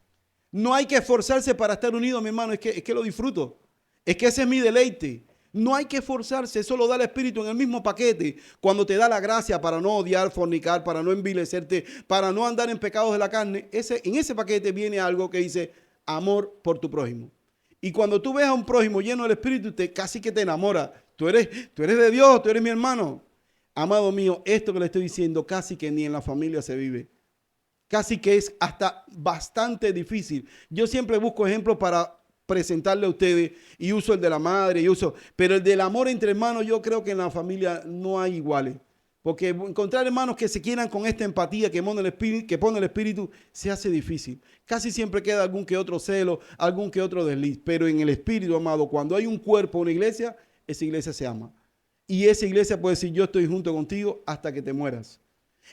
No hay que esforzarse para estar unido, mi hermano. Es que lo disfruto. Es que ese es mi deleite. No hay que esforzarse, eso lo da el Espíritu en el mismo paquete. Cuando te da la gracia para no odiar, fornicar, para no envilecerte, para no andar en pecados de la carne, en ese paquete viene algo que dice amor por tu prójimo. Y cuando tú ves a un prójimo lleno del Espíritu, casi que te enamora. Tú eres de Dios, tú eres mi hermano. Amado mío, esto que le estoy diciendo casi que ni en la familia se vive. Casi que es hasta bastante difícil. Yo siempre busco ejemplos para presentarle a ustedes y uso el de la madre pero el del amor entre hermanos yo creo que en la familia no hay iguales. Porque encontrar hermanos que se quieran con esta empatía que pone el Espíritu se hace difícil. Casi siempre queda algún que otro celo, algún que otro desliz. Pero en el Espíritu, amado, cuando hay un cuerpo, una iglesia, esa iglesia se ama. Y esa iglesia puede decir, yo estoy junto contigo hasta que te mueras.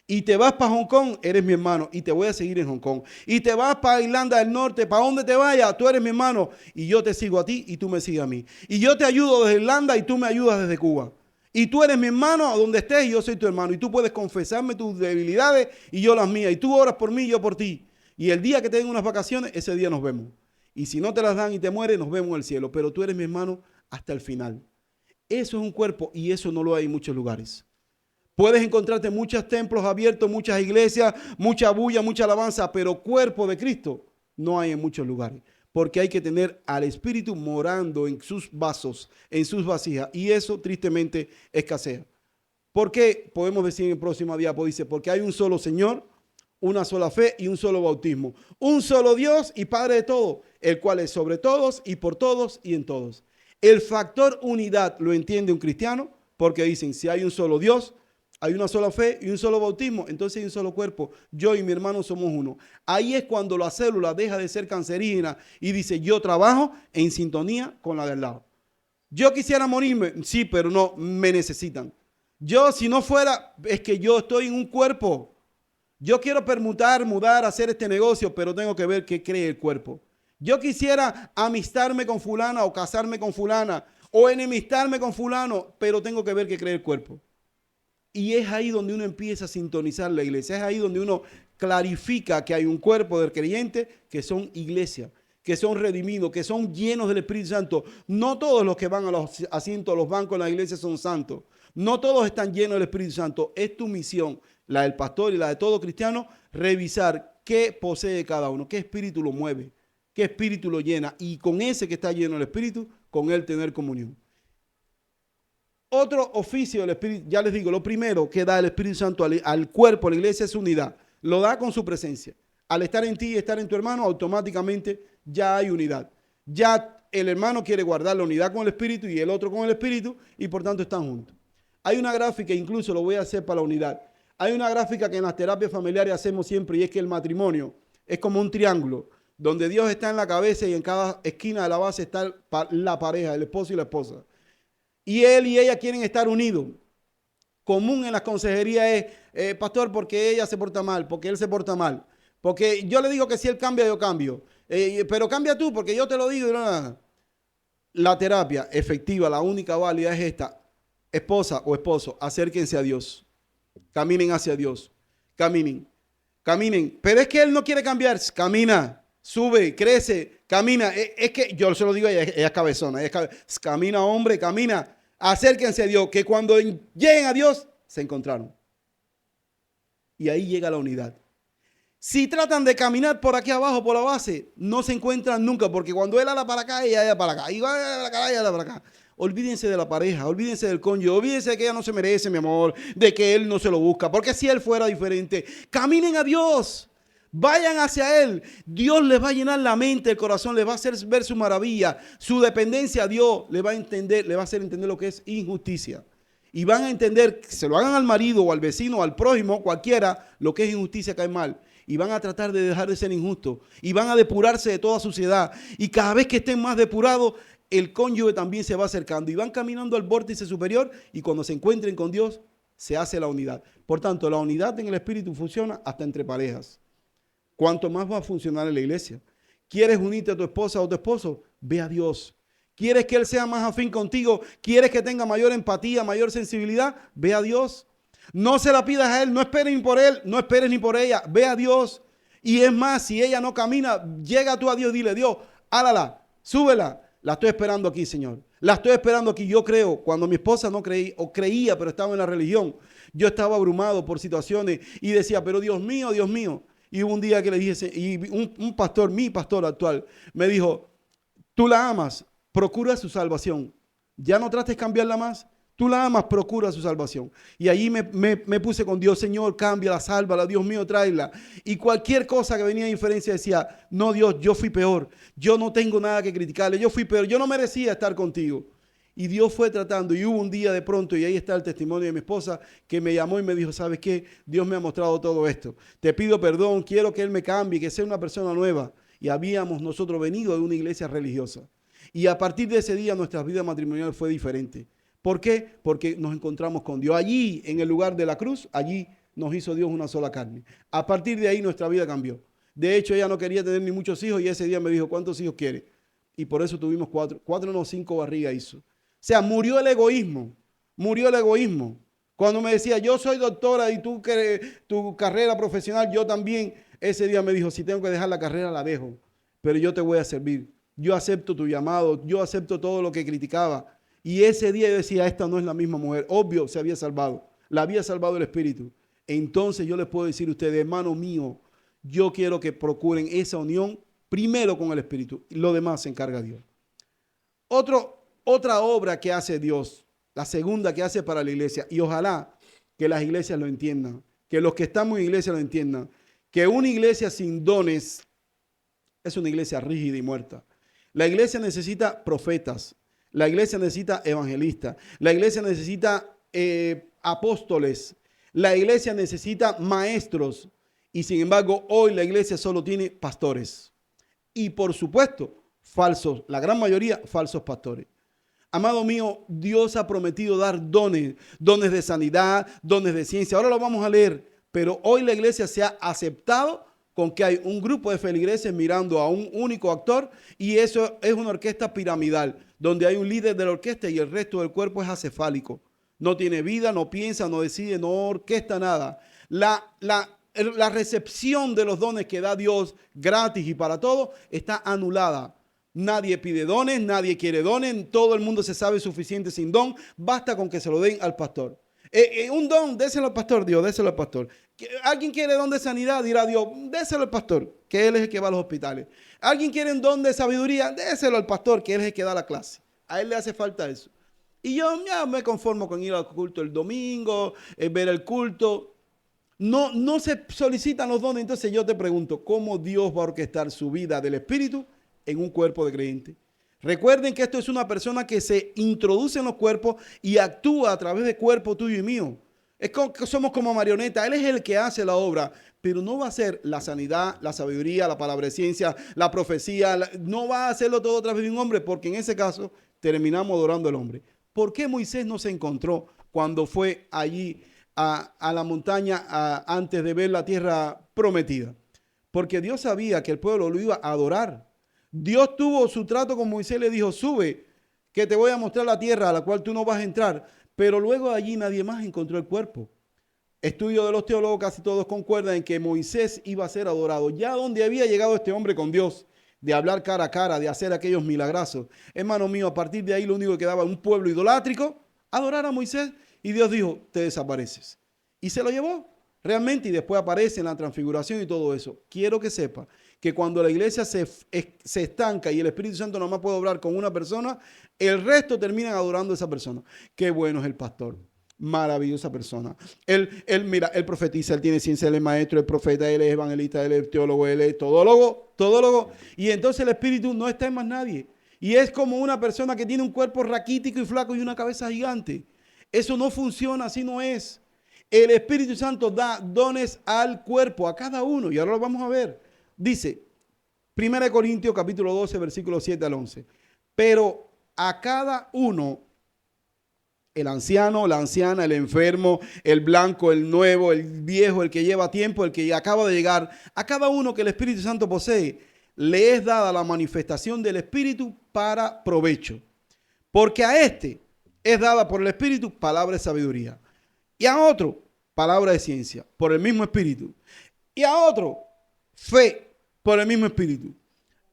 Y te vas para Hong Kong, eres mi hermano y te voy a seguir en Hong Kong. Y te vas para Irlanda del Norte, para donde te vayas, tú eres mi hermano y yo te sigo a ti y tú me sigues a mí. Y yo te ayudo desde Irlanda y tú me ayudas desde Cuba. Y tú eres mi hermano a donde estés y yo soy tu hermano. Y tú puedes confesarme tus debilidades y yo las mías. Y tú oras por mí y yo por ti. Y el día que te den unas vacaciones, ese día nos vemos. Y si no te las dan y te mueres, nos vemos en el cielo. Pero tú eres mi hermano hasta el final. Eso es un cuerpo y eso no lo hay en muchos lugares. Puedes encontrarte muchos templos abiertos, muchas iglesias, mucha bulla, mucha alabanza, pero cuerpo de Cristo no hay en muchos lugares. Porque hay que tener al Espíritu morando en sus vasos, en sus vasijas. Y eso tristemente escasea. ¿Por qué? Podemos decir en el próximo diapo, dice, porque hay un solo Señor, una sola fe y un solo bautismo. Un solo Dios y Padre de todo, el cual es sobre todos y por todos y en todos. El factor unidad lo entiende un cristiano porque dicen, si hay un solo Dios, hay una sola fe y un solo bautismo, entonces hay un solo cuerpo. Yo y mi hermano somos uno. Ahí es cuando la célula deja de ser cancerígena y dice, yo trabajo en sintonía con la del lado. Yo quisiera morirme, sí, pero no, me necesitan. Yo, si no fuera, es que yo estoy en un cuerpo. Yo quiero permutar, mudar, hacer este negocio, pero tengo que ver qué cree el cuerpo. Yo quisiera amistarme con fulana o casarme con fulana o enemistarme con fulano, pero tengo que ver qué cree el cuerpo. Y es ahí donde uno empieza a sintonizar la iglesia. Es ahí donde uno clarifica que hay un cuerpo del creyente que son iglesia, que son redimidos, que son llenos del Espíritu Santo. No todos los que van a los asientos, a los bancos en la iglesia son santos. No todos están llenos del Espíritu Santo. Es tu misión, la del pastor y la de todo cristiano, revisar qué posee cada uno, qué espíritu lo mueve, qué espíritu lo llena. Y con ese que está lleno del Espíritu, con él tener comunión. Otro oficio del Espíritu, ya les digo, lo primero que da el Espíritu Santo al cuerpo, a la iglesia, es unidad. Lo da con su presencia. Al estar en ti y estar en tu hermano, automáticamente ya hay unidad. Ya el hermano quiere guardar la unidad con el Espíritu y el otro con el Espíritu y por tanto están juntos. Hay una gráfica, incluso lo voy a hacer para la unidad. Hay una gráfica que en las terapias familiares hacemos siempre y es que el matrimonio es como un triángulo donde Dios está en la cabeza y en cada esquina de la base está la pareja, el esposo y la esposa. Y él y ella quieren estar unidos. Común en las consejerías es, pastor, porque ella se porta mal, porque él se porta mal. Porque yo le digo que si él cambia, yo cambio. Pero cambia tú, porque yo te lo digo. La terapia efectiva, la única válida es esta. Esposa o esposo, acérquense a Dios. Caminen hacia Dios. Caminen. Caminen. Pero es que él no quiere cambiar. Camina. Sube, crece, camina. Es que yo se lo digo, ella es cabezona. Camina, hombre, camina. Acérquense a Dios, que cuando lleguen a Dios, se encontraron. Y ahí llega la unidad. Si tratan de caminar por aquí abajo, por la base, no se encuentran nunca, porque cuando él habla para acá, ella habla para acá. Y va para acá, ella habla para acá. Olvídense de la pareja, olvídense del cónyuge, olvídense de que ella no se merece, mi amor, de que él no se lo busca, porque si él fuera diferente, caminen a Dios. Vayan hacia Él. Dios les va a llenar la mente, el corazón, les va a hacer ver su maravilla, su dependencia a Dios, les va a entender, les va a hacer entender lo que es injusticia. Y van a entender, que se lo hagan al marido o al vecino o al prójimo, cualquiera, lo que es injusticia cae mal. Y van a tratar de dejar de ser injustos. Y van a depurarse de toda suciedad. Y cada vez que estén más depurados, el cónyuge también se va acercando. Y van caminando al vórtice superior y cuando se encuentren con Dios, se hace la unidad. Por tanto, la unidad en el espíritu funciona hasta entre parejas. ¿Cuánto más va a funcionar en la iglesia? ¿Quieres unirte a tu esposa o tu esposo? Ve a Dios. ¿Quieres que Él sea más afín contigo? ¿Quieres que tenga mayor empatía, mayor sensibilidad? Ve a Dios. No se la pidas a Él, no esperes ni por Él, no esperes ni por ella. Ve a Dios. Y es más, si ella no camina, llega tú a Dios, dile, Dios, hálala, súbela. La estoy esperando aquí, Señor. La estoy esperando aquí. Yo creo, cuando mi esposa no creía, o creía, pero estaba en la religión, yo estaba abrumado por situaciones y decía, pero Dios mío, Dios mío. Y hubo un día que le dije, y un pastor, mi pastor actual, me dijo, tú la amas, procura su salvación. Ya no trates de cambiarla más. Tú la amas, procura su salvación. Y allí me puse con Dios, Señor, cámbiala, sálvala, Dios mío, tráela. Y cualquier cosa que venía de diferencia decía, no, Dios, yo fui peor. Yo no tengo nada que criticarle, yo fui peor. Yo no merecía estar contigo. Y Dios fue tratando y hubo un día de pronto, y ahí está el testimonio de mi esposa, que me llamó y me dijo, ¿sabes qué? Dios me ha mostrado todo esto. Te pido perdón, quiero que Él me cambie, que sea una persona nueva. Y habíamos nosotros venido de una iglesia religiosa. Y a partir de ese día nuestra vida matrimonial fue diferente. ¿Por qué? Porque nos encontramos con Dios. Allí, en el lugar de la cruz, allí nos hizo Dios una sola carne. A partir de ahí nuestra vida cambió. De hecho, ella no quería tener ni muchos hijos y ese día me dijo, ¿cuántos hijos quiere? Y por eso tuvimos 5 barrigas hizo. O sea, murió el egoísmo, murió el egoísmo. Cuando me decía, yo soy doctora y tú que tu carrera profesional, yo también, ese día me dijo, si tengo que dejar la carrera, la dejo, pero yo te voy a servir. Yo acepto tu llamado, yo acepto todo lo que criticaba. Y ese día yo decía, esta no es la misma mujer. Obvio, se había salvado, la había salvado el Espíritu. Entonces yo les puedo decir a ustedes, hermano mío, yo quiero que procuren esa unión primero con el Espíritu. Y lo demás se encarga Dios. Otra obra que hace Dios, la segunda que hace para la iglesia, y ojalá que las iglesias lo entiendan, que los que estamos en iglesia lo entiendan, que una iglesia sin dones es una iglesia rígida y muerta. La iglesia necesita profetas, la iglesia necesita evangelistas, la iglesia necesita apóstoles, la iglesia necesita maestros, y sin embargo hoy la iglesia solo tiene pastores. Y por supuesto, falsos, la gran mayoría falsos pastores. Amado mío, Dios ha prometido dar dones de sanidad, dones de ciencia. Ahora lo vamos a leer, pero hoy la iglesia se ha aceptado con que hay un grupo de feligreses mirando a un único actor y eso es una orquesta piramidal, donde hay un líder de la orquesta y el resto del cuerpo es acefálico. No tiene vida, no piensa, no decide, no orquesta nada. La recepción de los dones que da Dios gratis y para todo está anulada. Nadie pide dones, nadie quiere dones, todo el mundo se sabe suficiente sin don, basta con que se lo den al pastor. Un don, déselo al pastor, Dios, déselo al pastor. ¿Alguien quiere don de sanidad? Dirá Dios, déselo al pastor, que él es el que va a los hospitales. ¿Alguien quiere un don de sabiduría? Déselo al pastor, que él es el que da la clase. A él le hace falta eso. Y yo ya me conformo con ir al culto el domingo, ver el culto. No se solicitan los dones. Entonces yo te pregunto, ¿cómo Dios va a orquestar su vida del Espíritu en un cuerpo de creyente? Recuerden que esto es una persona que se introduce en los cuerpos y actúa a través del cuerpo tuyo y mío. Es como que somos como marionetas. Él es el que hace la obra, pero no va a ser la sanidad, la sabiduría, la palabra de ciencia, la profecía. No va a hacerlo todo a través de un hombre, porque en ese caso terminamos adorando al hombre. ¿Por qué Moisés no se encontró cuando fue allí a la montaña antes de ver la tierra prometida? Porque Dios sabía que el pueblo lo iba a adorar. Dios tuvo su trato con Moisés, le dijo, sube, que te voy a mostrar la tierra a la cual tú no vas a entrar. Pero luego allí nadie más encontró el cuerpo. Estudio de los teólogos casi todos concuerdan en que Moisés iba a ser adorado. Ya donde había llegado este hombre con Dios, de hablar cara a cara, de hacer aquellos milagrazos. Hermano mío, a partir de ahí lo único que quedaba un pueblo idolátrico, adorar a Moisés. Y Dios dijo, te desapareces. Y se lo llevó realmente, y después aparece en la transfiguración y todo eso. Quiero que sepa que cuando la iglesia se estanca y el Espíritu Santo nomás puede obrar con una persona, el resto terminan adorando a esa persona. Qué bueno es el pastor. Maravillosa persona. Mira, él profetiza, él tiene ciencia, él es maestro, él es profeta, él es evangelista, él es teólogo, él es todólogo. Y entonces el Espíritu no está en más nadie. Y es como una persona que tiene un cuerpo raquítico y flaco y una cabeza gigante. Eso no funciona, así no es. El Espíritu Santo da dones al cuerpo, a cada uno. Y ahora lo vamos a ver. Dice, 1 Corintios capítulo 12, versículo 7 al 11. Pero a cada uno, el anciano, la anciana, el enfermo, el blanco, el nuevo, el viejo, el que lleva tiempo, el que acaba de llegar, a cada uno que el Espíritu Santo posee, le es dada la manifestación del Espíritu para provecho. Porque a este es dada por el Espíritu palabra de sabiduría. Y a otro, palabra de ciencia, por el mismo Espíritu. Y a otro, fe, por el mismo Espíritu.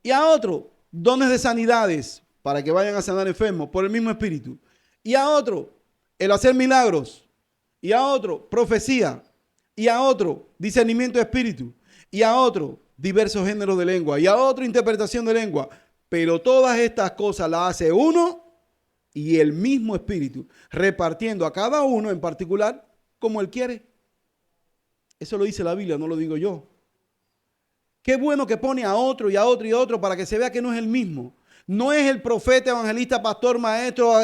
Y a otro, dones de sanidades, para que vayan a sanar enfermos, por el mismo Espíritu. Y a otro, el hacer milagros. Y a otro, profecía. Y a otro, discernimiento de espíritu. Y a otro, diversos géneros de lengua. Y a otro, interpretación de lengua. Pero todas estas cosas las hace uno y el mismo Espíritu, repartiendo a cada uno en particular como él quiere. Eso lo dice la Biblia, no lo digo yo. Qué bueno que pone a otro y a otro y a otro para que se vea que no es el mismo. No es el profeta, evangelista, pastor, maestro,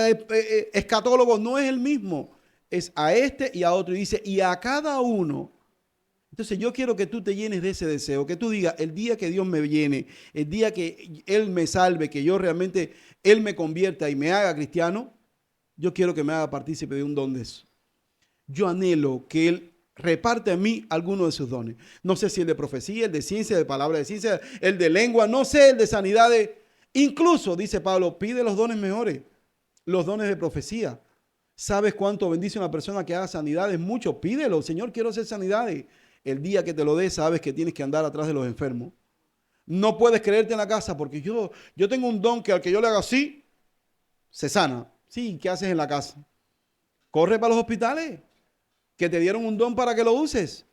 escatólogo, no es el mismo. Es a este y a otro. Y dice, y a cada uno. Entonces yo quiero que tú te llenes de ese deseo, que tú digas, el día que Dios me llene, el día que Él me salve, que yo realmente, Él me convierta y me haga cristiano, yo quiero que me haga partícipe de un don de eso. Yo anhelo que Él reparte a mí alguno de sus dones. No sé si el de profecía, el de ciencia, de palabra de ciencia, el de lengua, no sé, el de sanidad. Incluso, dice Pablo, pide los dones mejores, los dones de profecía. ¿Sabes cuánto bendice una persona que haga sanidades? Mucho, pídelo. Señor, quiero hacer sanidades. El día que te lo dé, sabes que tienes que andar atrás de los enfermos. No puedes creerte en la casa porque yo tengo un don que al que yo le haga así, se sana. Sí, ¿qué haces en la casa? Corre para los hospitales, que te dieron un don para que lo uses.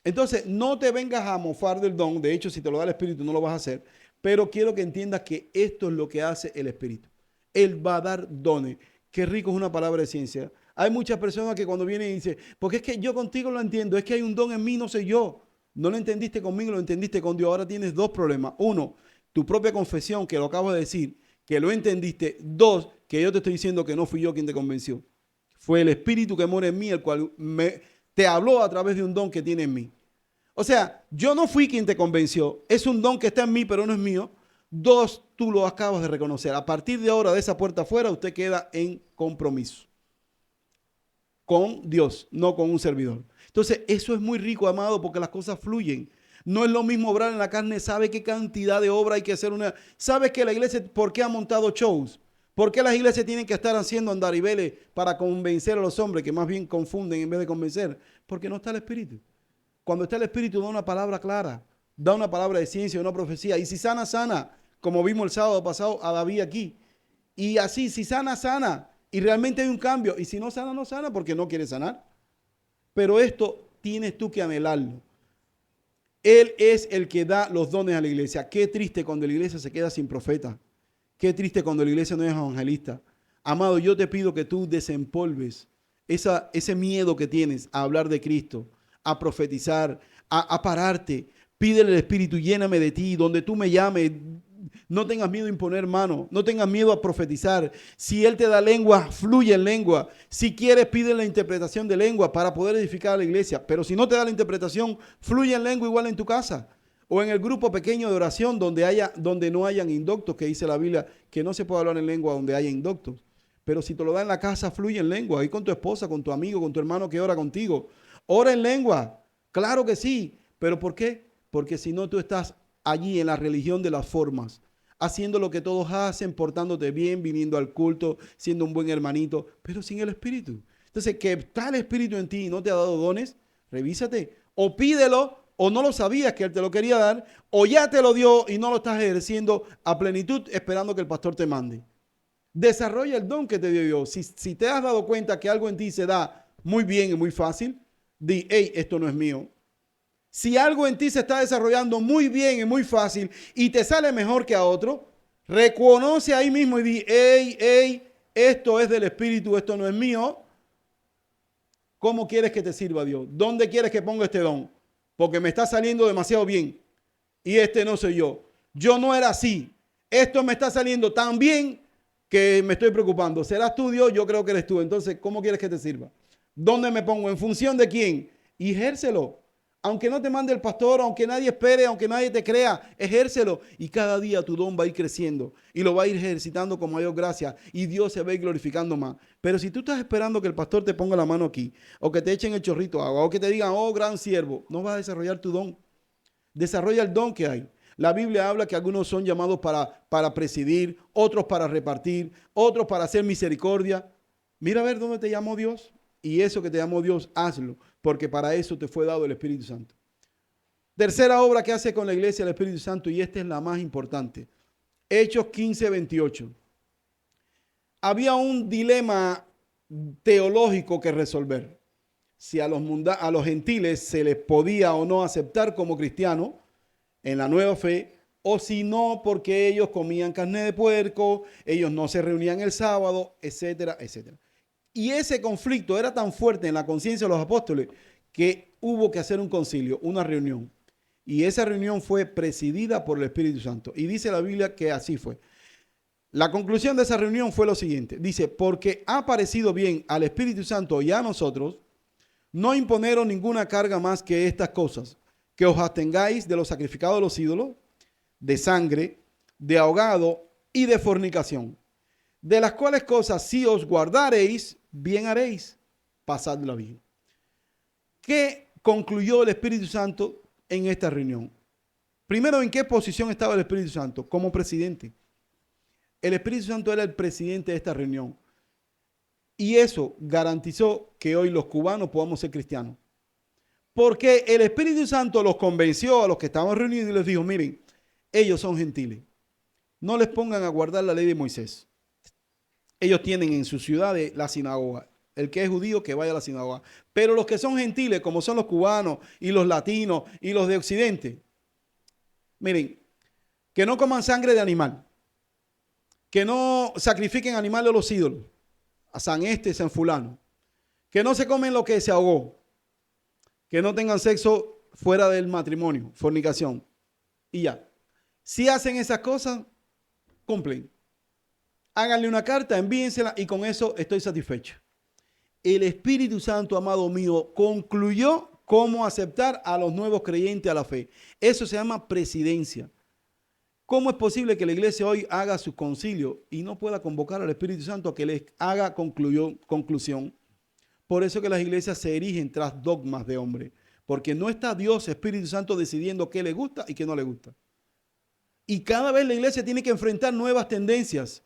Entonces, no te vengas a mofar del don. De hecho, si te lo da el Espíritu, no lo vas a hacer. Pero quiero que entiendas que esto es lo que hace el Espíritu. Él va a dar dones. Qué rico es una palabra de ciencia. Hay muchas personas que cuando vienen y dicen, porque es que yo contigo lo entiendo, es que hay un don en mí, no sé yo. No lo entendiste conmigo, lo entendiste con Dios. Ahora tienes dos problemas. Uno, tu propia confesión, que lo acabo de decir, que lo entendiste. Dos, que yo te estoy diciendo que no fui yo quien te convenció. Fue el Espíritu que mora en mí, el cual te habló a través de un don que tiene en mí. O sea, yo no fui quien te convenció. Es un don que está en mí, pero no es mío. Dos, tú lo acabas de reconocer. A partir de ahora, de esa puerta afuera, usted queda en compromiso con Dios, no con un servidor. Entonces, eso es muy rico, amado, porque las cosas fluyen. No es lo mismo obrar en la carne. ¿Sabe qué cantidad de obra hay que hacer? ¿Sabes que la iglesia, por qué ha montado shows? ¿Por qué las iglesias tienen que estar haciendo andaribeles para convencer a los hombres, que más bien confunden en vez de convencer? Porque no está el Espíritu. Cuando está el Espíritu da una palabra clara, da una palabra de ciencia, una profecía. Y si sana, sana, como vimos el sábado pasado a David aquí. Y así, si sana, sana. Y realmente hay un cambio. Y si no sana, no sana porque no quiere sanar. Pero esto tienes tú que anhelarlo. Él es el que da los dones a la iglesia. Qué triste cuando la iglesia se queda sin profeta. Qué triste cuando la iglesia no es evangelista. Amado, yo te pido que tú desempolves ese miedo que tienes a hablar de Cristo, a profetizar, a pararte. Pídele al Espíritu, lléname de ti, donde tú me llames. No tengas miedo a imponer mano, no tengas miedo a profetizar. Si Él te da lengua, fluye en lengua. Si quieres, pide la interpretación de lengua para poder edificar a la iglesia. Pero si no te da la interpretación, fluye en lengua igual en tu casa. O en el grupo pequeño de oración donde no hayan indoctos, que dice la Biblia que no se puede hablar en lengua donde haya indoctos. Pero si te lo da en la casa, fluye en lengua. Ahí con tu esposa, con tu amigo, con tu hermano que ora contigo. Ora en lengua. Claro que sí. ¿Pero por qué? Porque si no, tú estás allí en la religión de las formas, haciendo lo que todos hacen, portándote bien, viniendo al culto, siendo un buen hermanito, pero sin el Espíritu. Entonces, que está el Espíritu en ti y no te ha dado dones, revísate. O pídelo, o no lo sabías que Él te lo quería dar, o ya te lo dio y no lo estás ejerciendo a plenitud esperando que el pastor te mande. Desarrolla el don que te dio Dios. Si te has dado cuenta que algo en ti se da muy bien y muy fácil, di, hey, esto no es mío. Si algo en ti se está desarrollando muy bien y muy fácil y te sale mejor que a otro, reconoce ahí mismo y di, hey, esto es del Espíritu, esto no es mío. ¿Cómo quieres que te sirva Dios? ¿Dónde quieres que ponga este don? Porque me está saliendo demasiado bien y este no soy yo. Yo no era así. Esto me está saliendo tan bien que me estoy preocupando. ¿Serás tú Dios? Yo creo que eres tú. Entonces, ¿cómo quieres que te sirva? ¿Dónde me pongo? ¿En función de quién? Y ejércelo. Aunque no te mande el pastor, aunque nadie espere, aunque nadie te crea, ejércelo. Y cada día tu don va a ir creciendo y lo va a ir ejercitando con mayor gracia y Dios se va a ir glorificando más. Pero si tú estás esperando que el pastor te ponga la mano aquí o que te echen el chorrito de agua o que te digan, oh, gran siervo, no vas a desarrollar tu don. Desarrolla el don que hay. La Biblia habla que algunos son llamados para presidir, otros para repartir, otros para hacer misericordia. Mira a ver dónde te llamó Dios. Y eso que te llamó Dios, hazlo, porque para eso te fue dado el Espíritu Santo. Tercera obra que hace con la iglesia el Espíritu Santo, y esta es la más importante. Hechos 15:28. Había un dilema teológico que resolver. Si a los gentiles se les podía o no aceptar como cristianos en la nueva fe, o si no, porque ellos comían carne de puerco, ellos no se reunían el sábado, etcétera, etcétera. Y ese conflicto era tan fuerte en la conciencia de los apóstoles que hubo que hacer un concilio, una reunión. Y esa reunión fue presidida por el Espíritu Santo. Y dice la Biblia que así fue. La conclusión de esa reunión fue lo siguiente. Dice, porque ha parecido bien al Espíritu Santo y a nosotros no imponeros ninguna carga más que estas cosas, que os abstengáis de los sacrificados de los ídolos, de sangre, de ahogado y de fornicación, de las cuales cosas si os guardareis, bien haréis, pasadla bien. ¿Qué concluyó el Espíritu Santo en esta reunión? Primero, ¿en qué posición estaba el Espíritu Santo? Como presidente. El Espíritu Santo era el presidente de esta reunión. Y eso garantizó que hoy los cubanos podamos ser cristianos. Porque el Espíritu Santo los convenció a los que estaban reunidos y les dijo, miren, ellos son gentiles. No les pongan a guardar la ley de Moisés. Ellos tienen en sus ciudades la sinagoga. El que es judío que vaya a la sinagoga. Pero los que son gentiles, como son los cubanos y los latinos y los de Occidente, miren, que no coman sangre de animal, que no sacrifiquen animales a los ídolos, a San San fulano, que no se comen lo que se ahogó, que no tengan sexo fuera del matrimonio, fornicación, y ya. Si hacen esas cosas, cumplen. Háganle una carta, envíensela y con eso estoy satisfecho. El Espíritu Santo, amado mío, concluyó cómo aceptar a los nuevos creyentes a la fe. Eso se llama presidencia. ¿Cómo es posible que la iglesia hoy haga su concilio y no pueda convocar al Espíritu Santo a que les haga conclusión? Por eso que las iglesias se erigen tras dogmas de hombre, porque no está Dios, Espíritu Santo, decidiendo qué le gusta y qué no le gusta. Y cada vez la iglesia tiene que enfrentar nuevas tendencias.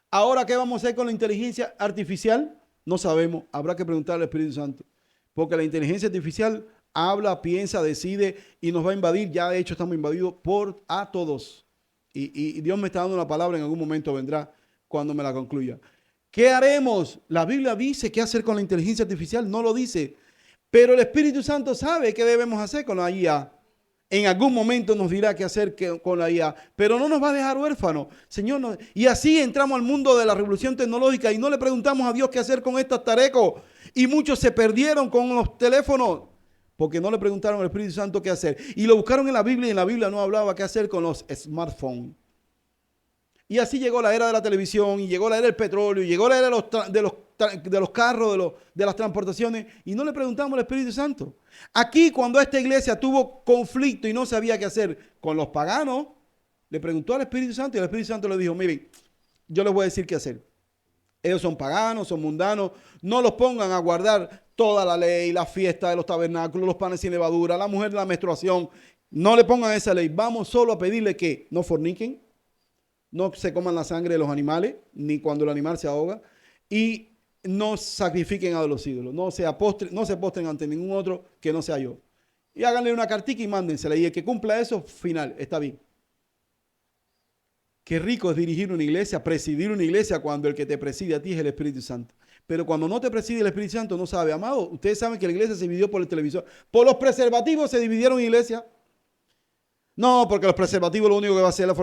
Ahora, ¿qué vamos a hacer con la inteligencia artificial? No sabemos, habrá que preguntarle al Espíritu Santo, porque la inteligencia artificial habla, piensa, decide y nos va a invadir. Ya de hecho estamos invadidos a todos. Y Dios me está dando una palabra, en algún momento vendrá cuando me la concluya. ¿Qué haremos? La Biblia dice qué hacer con la inteligencia artificial, no lo dice. Pero el Espíritu Santo sabe qué debemos hacer con la IA. En algún momento nos dirá qué hacer con la IA, pero no nos va a dejar huérfanos. Señor, no. Y así entramos al mundo de la revolución tecnológica y no le preguntamos a Dios qué hacer con estas tarecos. Y muchos se perdieron con los teléfonos porque no le preguntaron al Espíritu Santo qué hacer. Y lo buscaron en la Biblia y en la Biblia no hablaba qué hacer con los smartphones. Y así llegó la era de la televisión, y llegó la era del petróleo, y llegó la era de los carros, de las transportaciones, y no le preguntamos al Espíritu Santo. Aquí, cuando esta iglesia tuvo conflicto y no sabía qué hacer con los paganos, le preguntó al Espíritu Santo, y el Espíritu Santo le dijo, miren, yo les voy a decir qué hacer. Ellos son paganos, son mundanos, no los pongan a guardar toda la ley, la fiesta de los tabernáculos, los panes sin levadura, la mujer de la menstruación, no le pongan esa ley. Vamos solo a pedirle que no forniquen, no se coman la sangre de los animales, ni cuando el animal se ahoga, y no sacrifiquen a los ídolos, no se postren ante ningún otro que no sea yo. Y háganle una cartica y mándensela, y el que cumpla eso, final, está bien. Qué rico es dirigir una iglesia, presidir una iglesia, cuando el que te preside a ti es el Espíritu Santo. Pero cuando no te preside el Espíritu Santo, no sabe. Amado, ustedes saben que la iglesia se dividió por el televisor. Por los preservativos se dividieron iglesia. No, porque los preservativos lo único que va a hacer es la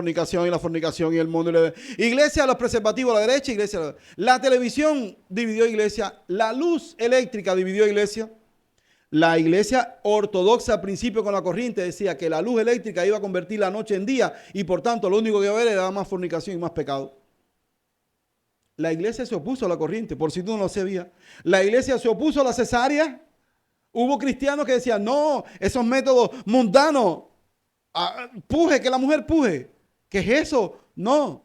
fornicación y el mundo. Iglesia, los preservativos a la derecha, iglesia a la derecha. La televisión dividió iglesia. La luz eléctrica dividió iglesia. La iglesia ortodoxa al principio con la corriente decía que la luz eléctrica iba a convertir la noche en día y por tanto lo único que iba a haber era más fornicación y más pecado. La iglesia se opuso a la corriente, por si tú no lo sabías. La iglesia se opuso a la cesárea. Hubo cristianos que decían, no, esos métodos mundanos. Puje, que la mujer puje. ¿Qué es eso? No.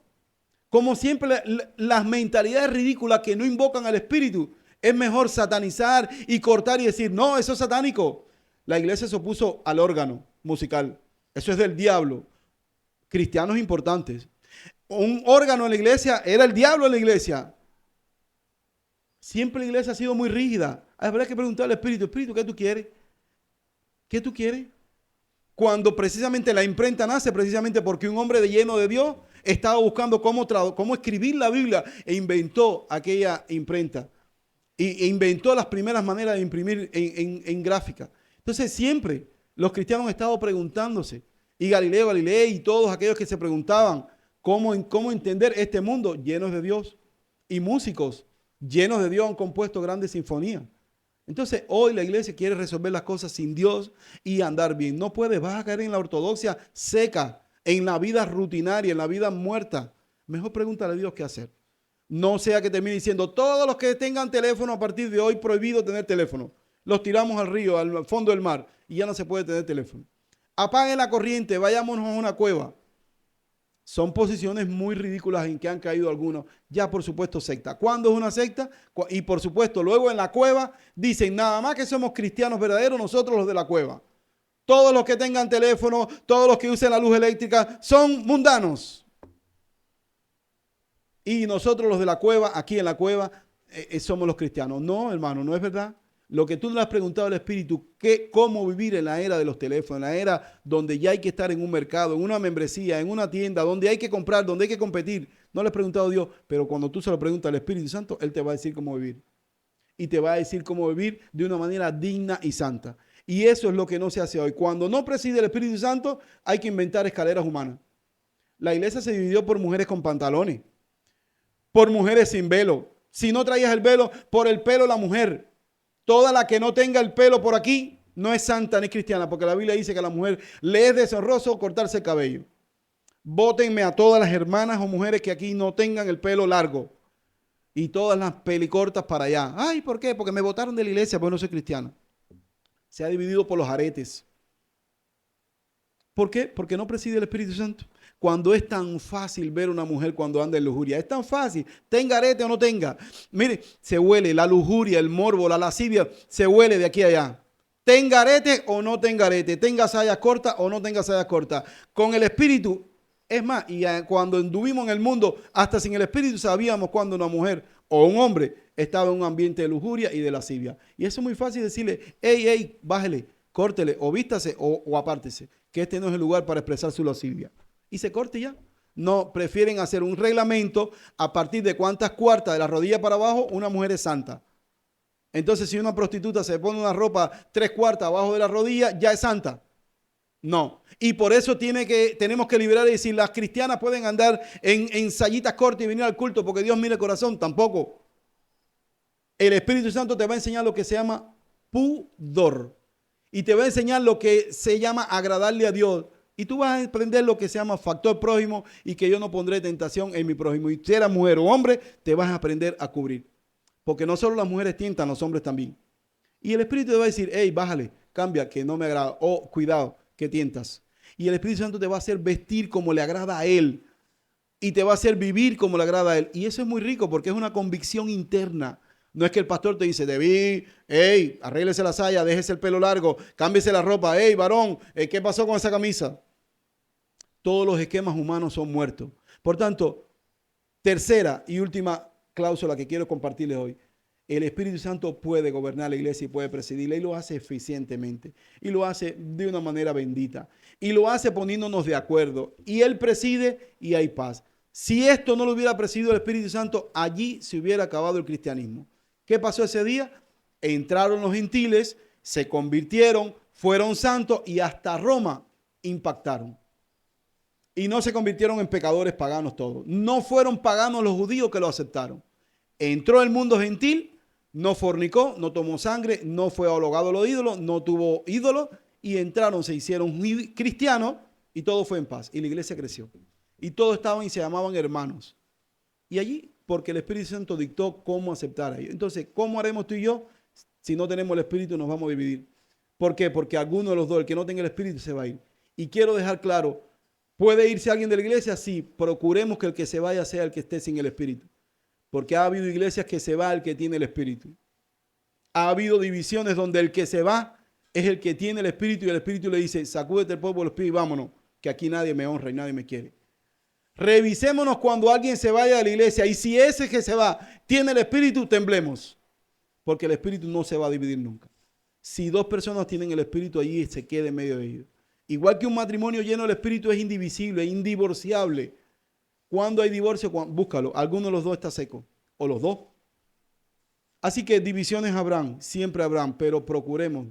Como siempre, las mentalidades ridículas que no invocan al Espíritu, es mejor satanizar y cortar y decir, no, eso es satánico. La iglesia se opuso al órgano musical. Eso es del diablo. Cristianos importantes. Un órgano en la iglesia era el diablo en la iglesia. Siempre la iglesia ha sido muy rígida. Habrá que preguntarle al Espíritu, Espíritu, ¿qué tú quieres? ¿Qué tú quieres? Cuando precisamente la imprenta nace, precisamente porque un hombre lleno de Dios estaba buscando cómo escribir la Biblia e inventó aquella imprenta. E inventó las primeras maneras de imprimir en gráfica. Entonces siempre los cristianos han estado preguntándose, y Galileo Galilei y todos aquellos que se preguntaban cómo entender este mundo llenos de Dios, y músicos llenos de Dios han compuesto grandes sinfonías. Entonces hoy la iglesia quiere resolver las cosas sin Dios y andar bien. No puedes, vas a caer en la ortodoxia seca, en la vida rutinaria, en la vida muerta. Mejor pregúntale a Dios qué hacer. No sea que termine diciendo, todos los que tengan teléfono a partir de hoy, prohibido tener teléfono. Los tiramos al río, al fondo del mar, y ya no se puede tener teléfono. Apaguen la corriente, vayámonos a una cueva. Son posiciones muy ridículas en que han caído algunos. Ya, por supuesto, secta. ¿Cuándo es una secta? Y por supuesto, luego en la cueva dicen, nada más que somos cristianos verdaderos nosotros los de la cueva. Todos los que tengan teléfono, todos los que usen la luz eléctrica, son mundanos. Y nosotros los de la cueva, aquí en la cueva, somos los cristianos. No, hermano, no es verdad. Lo que tú le has preguntado al Espíritu, cómo vivir en la era de los teléfonos, en la era donde ya hay que estar en un mercado, en una membresía, en una tienda, donde hay que comprar, donde hay que competir. No le has preguntado a Dios, pero cuando tú se lo preguntas al Espíritu Santo, Él te va a decir cómo vivir. Y te va a decir cómo vivir de una manera digna y santa. Y eso es lo que no se hace hoy. Cuando no preside el Espíritu Santo, hay que inventar escaleras humanas. La iglesia se dividió por mujeres con pantalones, por mujeres sin velo. Si no traías el velo, por el pelo la mujer. Toda la que no tenga el pelo por aquí no es santa ni cristiana, porque la Biblia dice que a la mujer le es deshonroso cortarse el cabello. Bótenme a todas las hermanas o mujeres que aquí no tengan el pelo largo y todas las pelicortas para allá. Ay, ¿por qué? Porque me botaron de la iglesia porque no soy cristiana. Se ha dividido por los aretes. ¿Por qué? Porque no preside el Espíritu Santo. Cuando es tan fácil ver una mujer cuando anda en lujuria. Es tan fácil, tenga arete o no tenga. Mire, se huele la lujuria, el morbo, la lascivia, se huele de aquí a allá. Tenga arete o no tenga arete, tenga sayas cortas o no tenga sayas cortas. Con el Espíritu, es más, y cuando anduvimos en el mundo, hasta sin el Espíritu sabíamos cuando una mujer o un hombre estaba en un ambiente de lujuria y de lascivia. Y eso es muy fácil decirle, hey, bájele, córtele, o vístase o apártese, que este no es el lugar para expresar su lascivia. Y se corte ya. No, prefieren hacer un reglamento a partir de cuántas cuartas de la rodilla para abajo una mujer es santa. Entonces, si una prostituta se pone una ropa 3/4 abajo de la rodilla, ya es santa. No. Y por eso tenemos que liberar y decir, las cristianas pueden andar en sayitas cortas y venir al culto porque Dios mira el corazón. Tampoco. El Espíritu Santo te va a enseñar lo que se llama pudor. Y te va a enseñar lo que se llama agradarle a Dios. Y tú vas a aprender lo que se llama factor prójimo y que yo no pondré tentación en mi prójimo. Y si eres mujer o hombre, te vas a aprender a cubrir. Porque no solo las mujeres tientan, los hombres también. Y el Espíritu te va a decir, hey, bájale, cambia, que no me agrada. O cuidado, que tientas. Y el Espíritu Santo te va a hacer vestir como le agrada a Él. Y te va a hacer vivir como le agrada a Él. Y eso es muy rico porque es una convicción interna. No es que el pastor te dice, David, hey, arréglese la saya, déjese el pelo largo, cámbiese la ropa, hey, varón, ¿qué pasó con esa camisa? Todos los esquemas humanos son muertos. Por tanto, tercera y última cláusula que quiero compartirles hoy. El Espíritu Santo puede gobernar la iglesia y puede presidirla y lo hace eficientemente y lo hace de una manera bendita y lo hace poniéndonos de acuerdo y Él preside y hay paz. Si esto no lo hubiera presidido el Espíritu Santo, allí se hubiera acabado el cristianismo. ¿Qué pasó ese día? Entraron los gentiles, se convirtieron, fueron santos y hasta Roma impactaron. Y no se convirtieron en pecadores paganos todos. No fueron paganos los judíos que lo aceptaron. Entró el mundo gentil, no fornicó, no tomó sangre, no fue ahogado a los ídolos, no tuvo ídolos y entraron, se hicieron cristianos y todo fue en paz. Y la iglesia creció. Y todos estaban y se llamaban hermanos. Y allí, porque el Espíritu Santo dictó cómo aceptar a ellos. Entonces, ¿cómo haremos tú y yo? Si no tenemos el Espíritu, nos vamos a dividir. ¿Por qué? Porque alguno de los dos, el que no tenga el Espíritu, se va a ir. Y quiero dejar claro, ¿puede irse alguien de la iglesia? Sí, procuremos que el que se vaya sea el que esté sin el Espíritu. Porque ha habido iglesias que se va el que tiene el Espíritu. Ha habido divisiones donde el que se va es el que tiene el Espíritu y el Espíritu le dice, sacúdete el polvo del Espíritu y vámonos, que aquí nadie me honra y nadie me quiere. Revisémonos cuando alguien se vaya de la iglesia y si ese que se va tiene el Espíritu, temblemos. Porque el Espíritu no se va a dividir nunca. Si dos personas tienen el Espíritu, allí se queda en medio de ellos. Igual que un matrimonio lleno del Espíritu es indivisible, indivorciable. Cuando hay divorcio, búscalo. Alguno de los dos está seco. O los dos. Así que divisiones habrán, siempre habrán, pero procuremos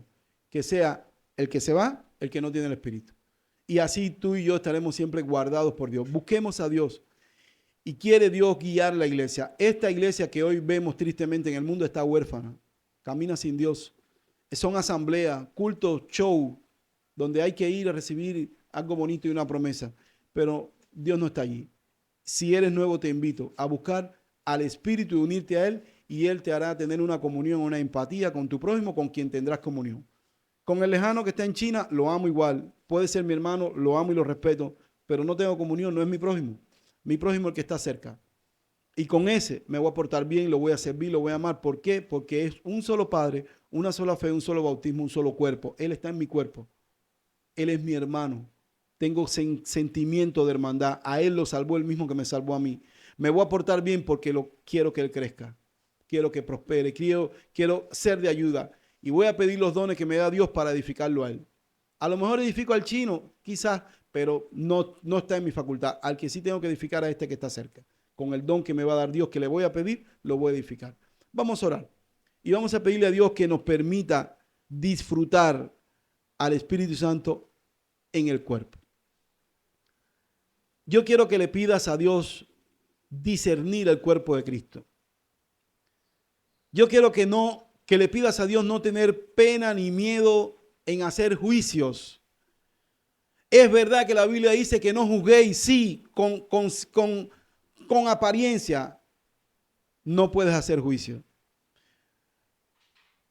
que sea el que se va, el que no tiene el Espíritu. Y así tú y yo estaremos siempre guardados por Dios. Busquemos a Dios. Y quiere Dios guiar la iglesia. Esta iglesia que hoy vemos tristemente en el mundo está huérfana. Camina sin Dios. Son asambleas, cultos, show, donde hay que ir a recibir algo bonito y una promesa. Pero Dios no está allí. Si eres nuevo, te invito a buscar al Espíritu y unirte a Él y Él te hará tener una comunión, una empatía con tu prójimo, con quien tendrás comunión. Con el lejano que está en China, lo amo igual. Puede ser mi hermano, lo amo y lo respeto, pero no tengo comunión, no es mi prójimo. Mi prójimo es el que está cerca. Y con ese me voy a portar bien, lo voy a servir, lo voy a amar. ¿Por qué? Porque es un solo Padre, una sola fe, un solo bautismo, un solo cuerpo. Él está en mi cuerpo. Él es mi hermano. Tengo sentimiento de hermandad. A Él lo salvó el mismo que me salvó a mí. Me voy a portar bien porque quiero que Él crezca. Quiero que prospere. Quiero ser de ayuda. Y voy a pedir los dones que me da Dios para edificarlo a Él. A lo mejor edifico al chino, quizás, pero no está en mi facultad. Al que sí tengo que edificar a este que está cerca. Con el don que me va a dar Dios, que le voy a pedir, lo voy a edificar. Vamos a orar. Y vamos a pedirle a Dios que nos permita disfrutar al Espíritu Santo en el cuerpo. Yo quiero que le pidas a Dios discernir el cuerpo de Cristo. Yo quiero que le pidas a Dios no tener pena ni miedo en hacer juicios. Es verdad que la Biblia dice que no juzguéis, sí, con apariencia no puedes hacer juicio.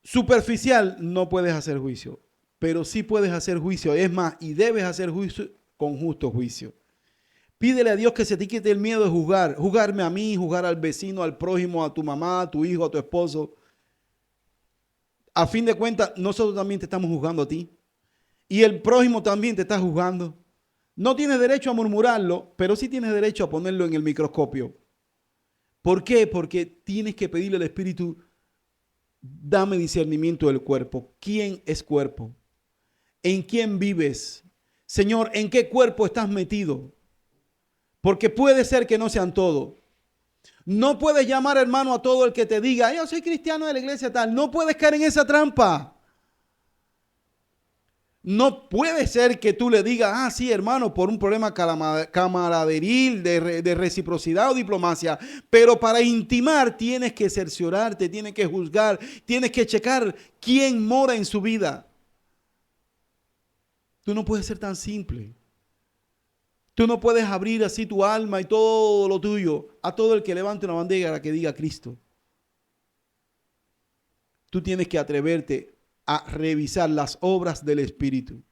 Superficial no puedes hacer juicio, pero sí puedes hacer juicio. Es más, y debes hacer juicio con justo juicio. Pídele a Dios que se te quite el miedo de juzgar. Juzgarme a mí, juzgar al vecino, al prójimo, a tu mamá, a tu hijo, a tu esposo. A fin de cuentas, nosotros también te estamos juzgando a ti. Y el prójimo también te está juzgando. No tienes derecho a murmurarlo, pero sí tienes derecho a ponerlo en el microscopio. ¿Por qué? Porque tienes que pedirle al Espíritu, dame discernimiento del cuerpo. ¿Quién es cuerpo? ¿En quién vives? Señor, ¿en qué cuerpo estás metido? Porque puede ser que no sean todos. No puedes llamar hermano a todo el que te diga, yo soy cristiano de la iglesia tal. No puedes caer en esa trampa. No puede ser que tú le digas, ah, sí, hermano, por un problema camaraderil, de reciprocidad o diplomacia, pero para intimar tienes que cerciorarte, tienes que juzgar, tienes que checar quién mora en su vida. Tú no puedes ser tan simple. Tú no puedes abrir así tu alma y todo lo tuyo a todo el que levante una bandera que diga Cristo. Tú tienes que atreverte a revisar las obras del Espíritu.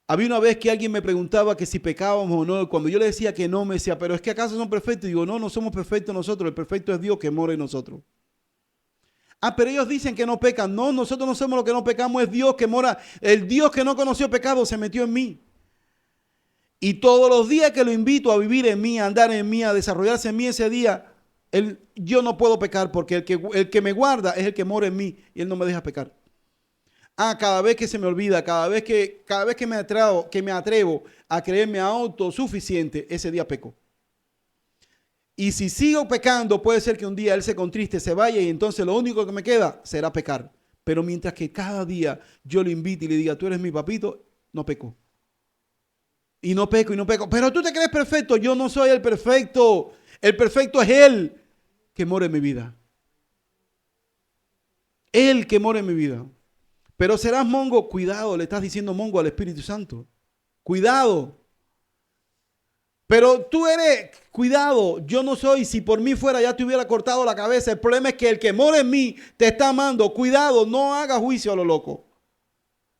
Había una vez que alguien me preguntaba que si pecábamos o no. Cuando yo le decía que no, me decía, pero es que acaso son perfectos. Y digo, no, no somos perfectos nosotros. El perfecto es Dios que mora en nosotros. Ah, pero ellos dicen que no pecan. No, nosotros no somos los que no pecamos. Es Dios que mora. El Dios que no conoció pecado se metió en mí. Y todos los días que lo invito a vivir en mí, a andar en mí, a desarrollarse en mí ese día, yo no puedo pecar porque el que me guarda es el que mora en mí y él no me deja pecar. Ah, cada vez que se me olvida, cada vez que me atrevo a creerme autosuficiente, ese día peco. Y si sigo pecando, puede ser que un día él se contriste, se vaya y entonces lo único que me queda será pecar. Pero mientras que cada día yo lo invite y le diga, tú eres mi papito, no peco. Y no peco y no peco. Pero tú te crees perfecto. Yo no soy el perfecto. El perfecto es Él que mora en mi vida. Él que mora en mi vida. Pero serás mongo. Cuidado, le estás diciendo mongo al Espíritu Santo. Cuidado. Pero tú eres, cuidado, yo no soy, si por mí fuera ya te hubiera cortado la cabeza. El problema es que el que mora en mí te está amando. Cuidado, no hagas juicio a lo loco.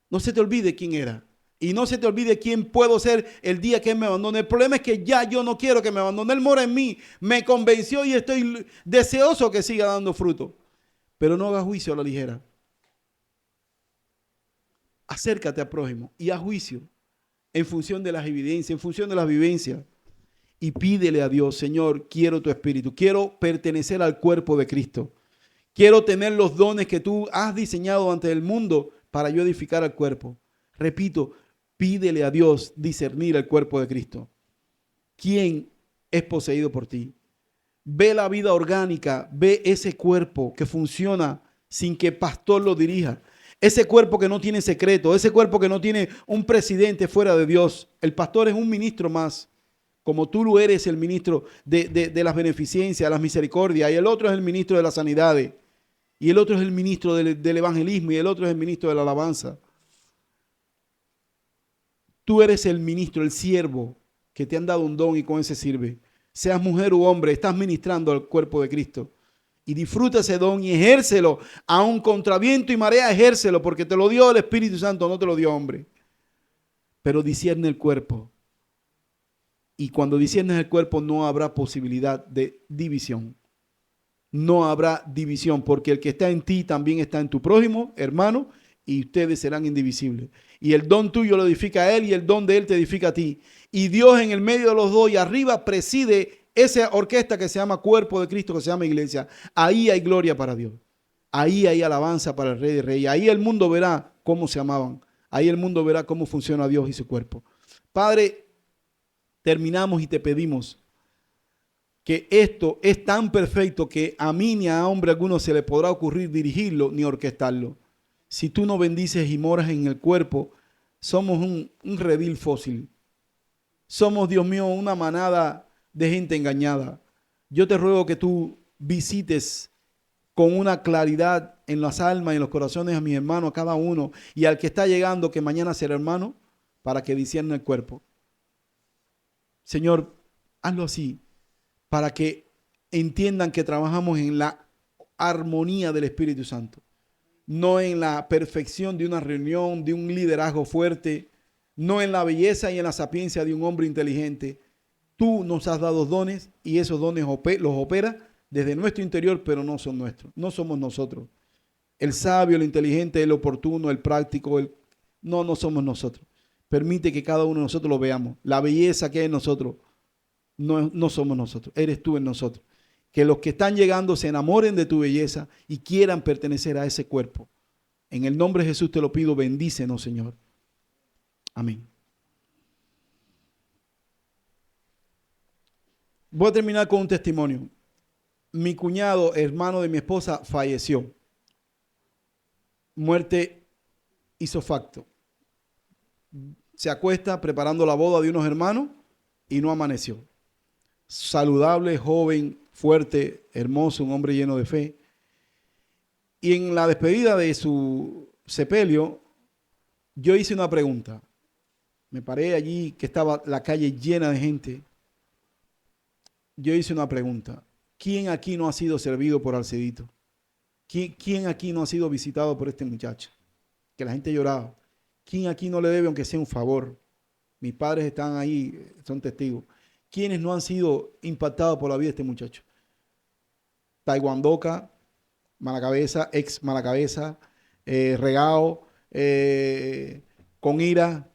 No se te olvide quién era. Y no se te olvide quién puedo ser el día que Él me abandone. El problema es que ya yo no quiero que me abandone. Él mora en mí, me convenció y estoy deseoso que siga dando fruto. Pero no hagas juicio a la ligera. Acércate al prójimo y haz juicio en función de las evidencias, en función de las vivencias. Y pídele a Dios, Señor, quiero tu espíritu. Quiero pertenecer al cuerpo de Cristo. Quiero tener los dones que tú has diseñado ante el mundo para yo edificar al cuerpo. Repito, pídele a Dios discernir el cuerpo de Cristo. ¿Quién es poseído por ti? Ve la vida orgánica, ve ese cuerpo que funciona sin que el pastor lo dirija. Ese cuerpo que no tiene secreto, ese cuerpo que no tiene un presidente fuera de Dios. El pastor es un ministro más, como tú lo eres el ministro de las beneficencias, las misericordias, y el otro es el ministro de las sanidades, y el otro es el ministro del evangelismo, y el otro es el ministro de la alabanza. Tú eres el ministro, el siervo, que te han dado un don y con ese sirve. Seas mujer u hombre, estás ministrando al cuerpo de Cristo. Y disfruta ese don y ejércelo. Aun contra viento y marea, ejércelo, porque te lo dio el Espíritu Santo, no te lo dio hombre. Pero discierne el cuerpo. Y cuando disciernes el cuerpo no habrá posibilidad de división. No habrá división, porque el que está en ti también está en tu prójimo, hermano, y ustedes serán indivisibles. Y el don tuyo lo edifica a él y el don de él te edifica a ti. Y Dios en el medio de los dos y arriba preside esa orquesta que se llama cuerpo de Cristo, que se llama iglesia. Ahí hay gloria para Dios. Ahí hay alabanza para el Rey de Reyes. Ahí el mundo verá cómo se amaban. Ahí el mundo verá cómo funciona Dios y su cuerpo. Padre, terminamos y te pedimos que esto es tan perfecto que a mí ni a hombre alguno se le podrá ocurrir dirigirlo ni orquestarlo. Si tú no bendices y moras en el cuerpo, somos un redil fósil. Somos, Dios mío, una manada de gente engañada. Yo te ruego que tú visites con una claridad en las almas y en los corazones a mis hermanos, a cada uno, y al que está llegando, que mañana será hermano, para que discierna el cuerpo. Señor, hazlo así, para que entiendan que trabajamos en la armonía del Espíritu Santo. No en la perfección de una reunión, de un liderazgo fuerte, no en la belleza y en la sapiencia de un hombre inteligente. Tú nos has dado dones y esos dones los opera desde nuestro interior, pero no son nuestros, no somos nosotros. El sabio, el inteligente, el oportuno, el práctico, no somos nosotros. Permite que cada uno de nosotros lo veamos. La belleza que hay en nosotros, no somos nosotros, eres tú en nosotros. Que los que están llegando se enamoren de tu belleza y quieran pertenecer a ese cuerpo. En el nombre de Jesús te lo pido, bendícenos, Señor. Amén. Voy a terminar con un testimonio. Mi cuñado, hermano de mi esposa, falleció. Muerte hizo facto. Se acuesta preparando la boda de unos hermanos y no amaneció. Saludable, joven, fuerte, hermoso, un hombre lleno de fe. Y en la despedida de su sepelio, yo hice una pregunta. Me paré allí, que estaba la calle llena de gente. Yo hice una pregunta. ¿Quién aquí no ha sido servido por Alcedito? ¿Quién aquí no ha sido visitado por este muchacho? Que la gente lloraba. ¿Quién aquí no le debe, aunque sea un favor? Mis padres están ahí, son testigos. ¿Quiénes no han sido impactados por la vida de este muchacho? Taekwondo, Malacabeza, ex Malacabeza, Regao, con ira.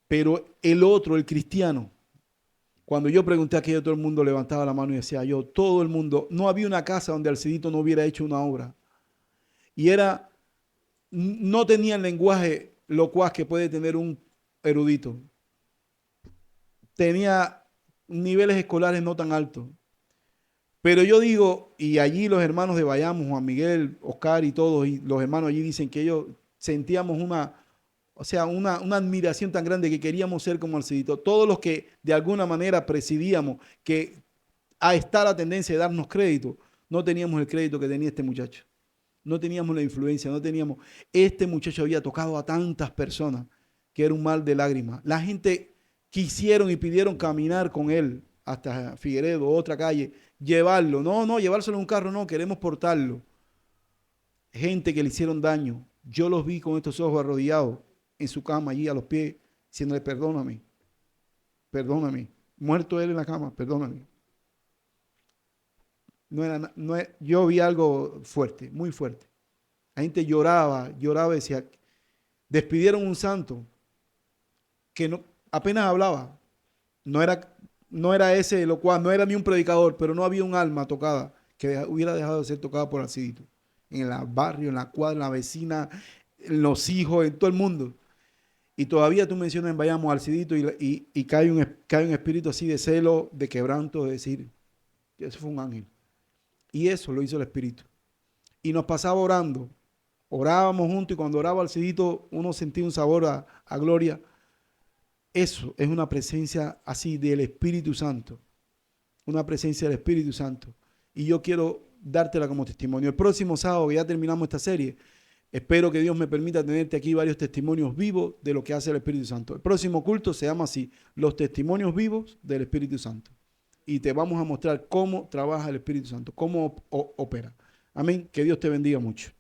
Pero el otro, el cristiano, cuando yo pregunté a aquello, todo el mundo levantaba la mano y decía yo, todo el mundo, no había una casa donde Alcedito no hubiera hecho una obra. Y era, no tenía el lenguaje locuaz que puede tener un erudito. Tenía niveles escolares no tan altos. Pero yo digo, y allí los hermanos de Bayamo, Juan Miguel, Oscar y todos, y los hermanos allí dicen que ellos sentíamos una admiración tan grande que queríamos ser como Alcedito. Todos los que de alguna manera presidíamos, que a está la tendencia de darnos crédito, no teníamos el crédito que tenía este muchacho. No teníamos la influencia, no teníamos. Este muchacho había tocado a tantas personas que era un mar de lágrimas. La gente quisieron y pidieron caminar con él hasta Figueredo, otra calle, llevarlo. No, llevárselo en un carro, no, queremos portarlo. Gente que le hicieron daño. Yo los vi con estos ojos arrodillados en su cama, allí a los pies, diciéndole, perdóname, perdóname. Muerto él en la cama, perdóname. Yo vi algo fuerte, muy fuerte. La gente lloraba y decía, despidieron un santo que no, apenas hablaba. No era ese lo cual, no era ni un predicador, pero no había un alma tocada que hubiera dejado de ser tocada por Alcedito. En el barrio, en la cuadra, en la vecina, en los hijos, en todo el mundo. Y todavía tú mencionas en Bayamo Alcedito y cae un espíritu así de celo, de quebranto, de decir, eso fue un ángel. Y eso lo hizo el Espíritu. Y nos pasaba orando. Orábamos juntos y cuando oraba Alcedito uno sentía un sabor a gloria. Eso es una presencia así del Espíritu Santo. Una presencia del Espíritu Santo. Y yo quiero dártela como testimonio. El próximo sábado, que ya terminamos esta serie, espero que Dios me permita tenerte aquí varios testimonios vivos de lo que hace el Espíritu Santo. El próximo culto se llama así, los testimonios vivos del Espíritu Santo. Y te vamos a mostrar cómo trabaja el Espíritu Santo, cómo opera. Amén. Que Dios te bendiga mucho.